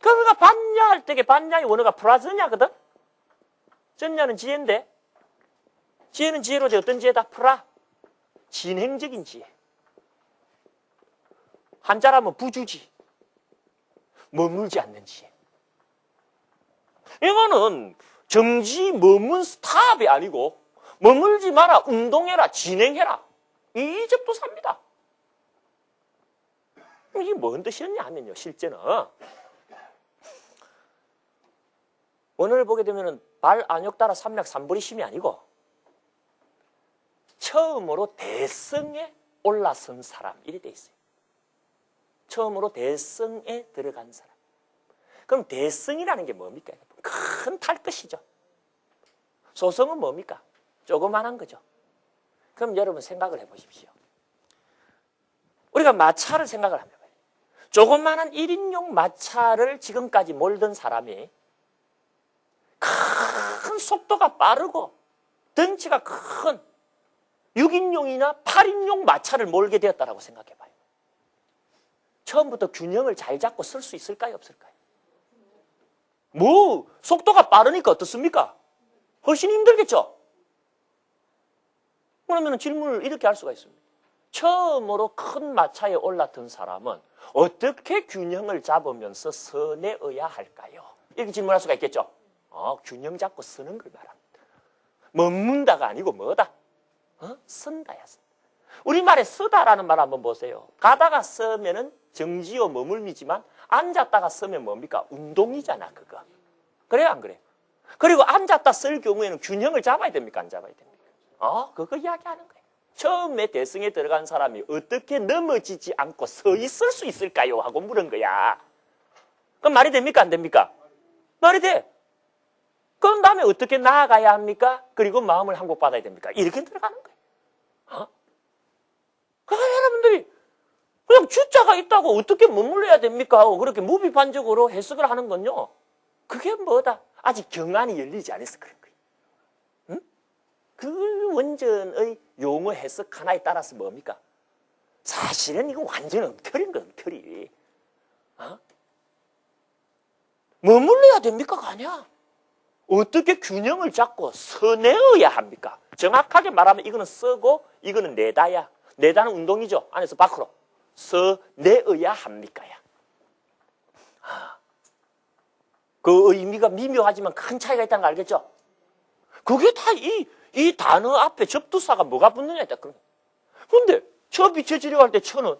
그러니까 반야할 때 반야의 원어가 프라전야거든? 전야는 지혜인데 지혜는 지혜로 돼. 어떤 지혜다? 프라. 진행적인 지혜. 한자라면 부주지. 머물지 않는 지혜. 이거는 정지, 머문, 스탑이 아니고 머물지 마라, 운동해라, 진행해라. 이 접두사입니다. 이게 뭔 뜻이었냐 하면요. 실제는 원어를 보게 되면 발 안욕 따라 삼략 삼보리심이 아니고 처음으로 대성에 올라선 사람 이래 돼 있어요. 처음으로 대성에 들어간 사람. 그럼 대성이라는 게 뭡니까? 큰 탈것이죠. 소성은 뭡니까? 조그만한 거죠. 그럼 여러분 생각을 해보십시오. 우리가 마차를 생각을 하면 조그만한 1인용 마차를 지금까지 몰던 사람이 큰 속도가 빠르고 덩치가 큰 6인용이나 8인용 마차를 몰게 되었다라고 생각해봐요. 처음부터 균형을 잘 잡고 쓸 수 있을까요? 없을까요? 속도가 빠르니까 어떻습니까? 훨씬 힘들겠죠? 그러면 질문을 이렇게 할 수가 있습니다. 처음으로 큰 마차에 올라탄 사람은 어떻게 균형을 잡으면서 서내어야 할까요? 이렇게 질문할 수가 있겠죠? 균형 잡고 서는 걸 말합니다. 머문다가 아니고 뭐다? 선다야. 우리말에 서다라는 말 한번 보세요. 가다가 서면은 정지요 머물미지만 앉았다가 서면 뭡니까? 운동이잖아, 그거. 그래요, 안 그래요? 그리고 앉았다 쓸 경우에는 균형을 잡아야 됩니까? 안 잡아야 됩니까? 그거 이야기하는 거예요. 처음에 대승에 들어간 사람이 어떻게 넘어지지 않고 서 있을 수 있을까요? 하고 물은 거야. 그럼 말이 됩니까? 안 됩니까? 말이 돼. 그런 다음에 어떻게 나아가야 합니까? 그리고 마음을 항복받아야 됩니까? 이렇게 들어가는 거예요. 그러니까 여러분들이 그냥 주자가 있다고 어떻게 머물러야 됩니까? 하고 그렇게 무비판적으로 해석을 하는 건요. 그게 뭐다? 아직 경안이 열리지 않아서 그런 거예요. 응? 그 원전의 용어 해석 하나에 따라서 뭡니까? 사실은 이건 완전 엉터리인 거 엉터리. 머물러야 됩니까가 아니야. 어떻게 균형을 잡고 서내어야 합니까? 정확하게 말하면 이거는 쓰고 이거는 내다야. 내다는 운동이죠. 안에서 밖으로. 서내어야 합니까야. 그 의미가 미묘하지만 큰 차이가 있다는 거 알겠죠? 그게 다 이 단어 앞에 접두사가 뭐가 붙느냐 했다. 그런데 처비 체질이고 할 때 처는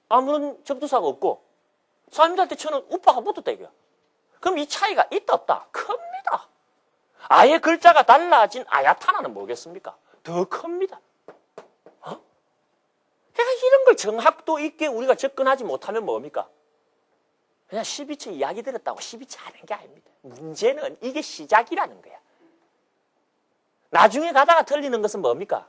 아무런 접두사가 없고 사임할 때 처는 우파가 붙었다 이거야. 그럼 이 차이가 있다 없다? 큽니다. 아예 글자가 달라진 아야타나는 뭐겠습니까? 더 큽니다. 그러니까 이런 걸 정확도 있게 우리가 접근하지 못하면 뭡니까? 그냥 12처 이야기 들었다고 12처 하는 게 아닙니다. 문제는 이게 시작이라는 거야. 나중에 가다가 틀리는 것은 뭡니까?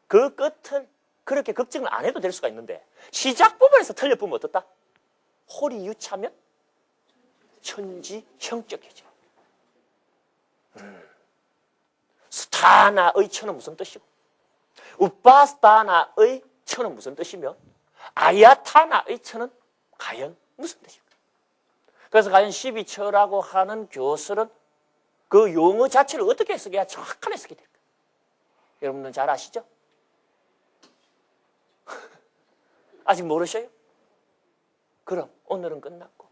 그 끝을 그렇게 걱정을 안 해도 될 수가 있는데 시작 부분에서 틀려보면 어떻다? 홀이 유차면 천지 형적해져. 스타나의 천은 무슨 뜻이고 우파스타나의 천은 무슨 뜻이며 아야타나의 천은 과연 무슨 뜻이고. 그래서 과연 12처라고 하는 교설은 그 용어 자체를 어떻게 쓰게 정확하게 쓰게 될까? 여러분들 잘 아시죠? 아직 모르셔요? 그럼 오늘은 끝났고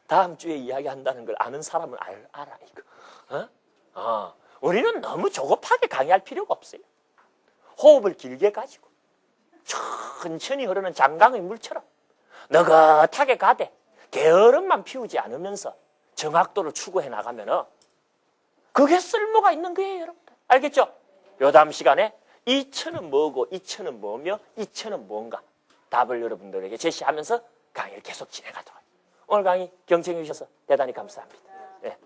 다음 주에 이야기한다는 걸 아는 사람은 알아 이거. 우리는 너무 조급하게 강의할 필요가 없어요. 호흡을 길게 가지고 천천히 흐르는 장강의 물처럼 느긋하게 가되 게으름만 피우지 않으면서 정확도를 추구해 나가면 그게 쓸모가 있는 거예요, 여러분들. 알겠죠? 요 다음 시간에 이 천은 뭐고 이 천은 뭐며 이 천은 뭔가 답을 여러분들에게 제시하면서 강의를 계속 진행하도록. 오늘 강의 경청해 주셔서 대단히 감사합니다. 네.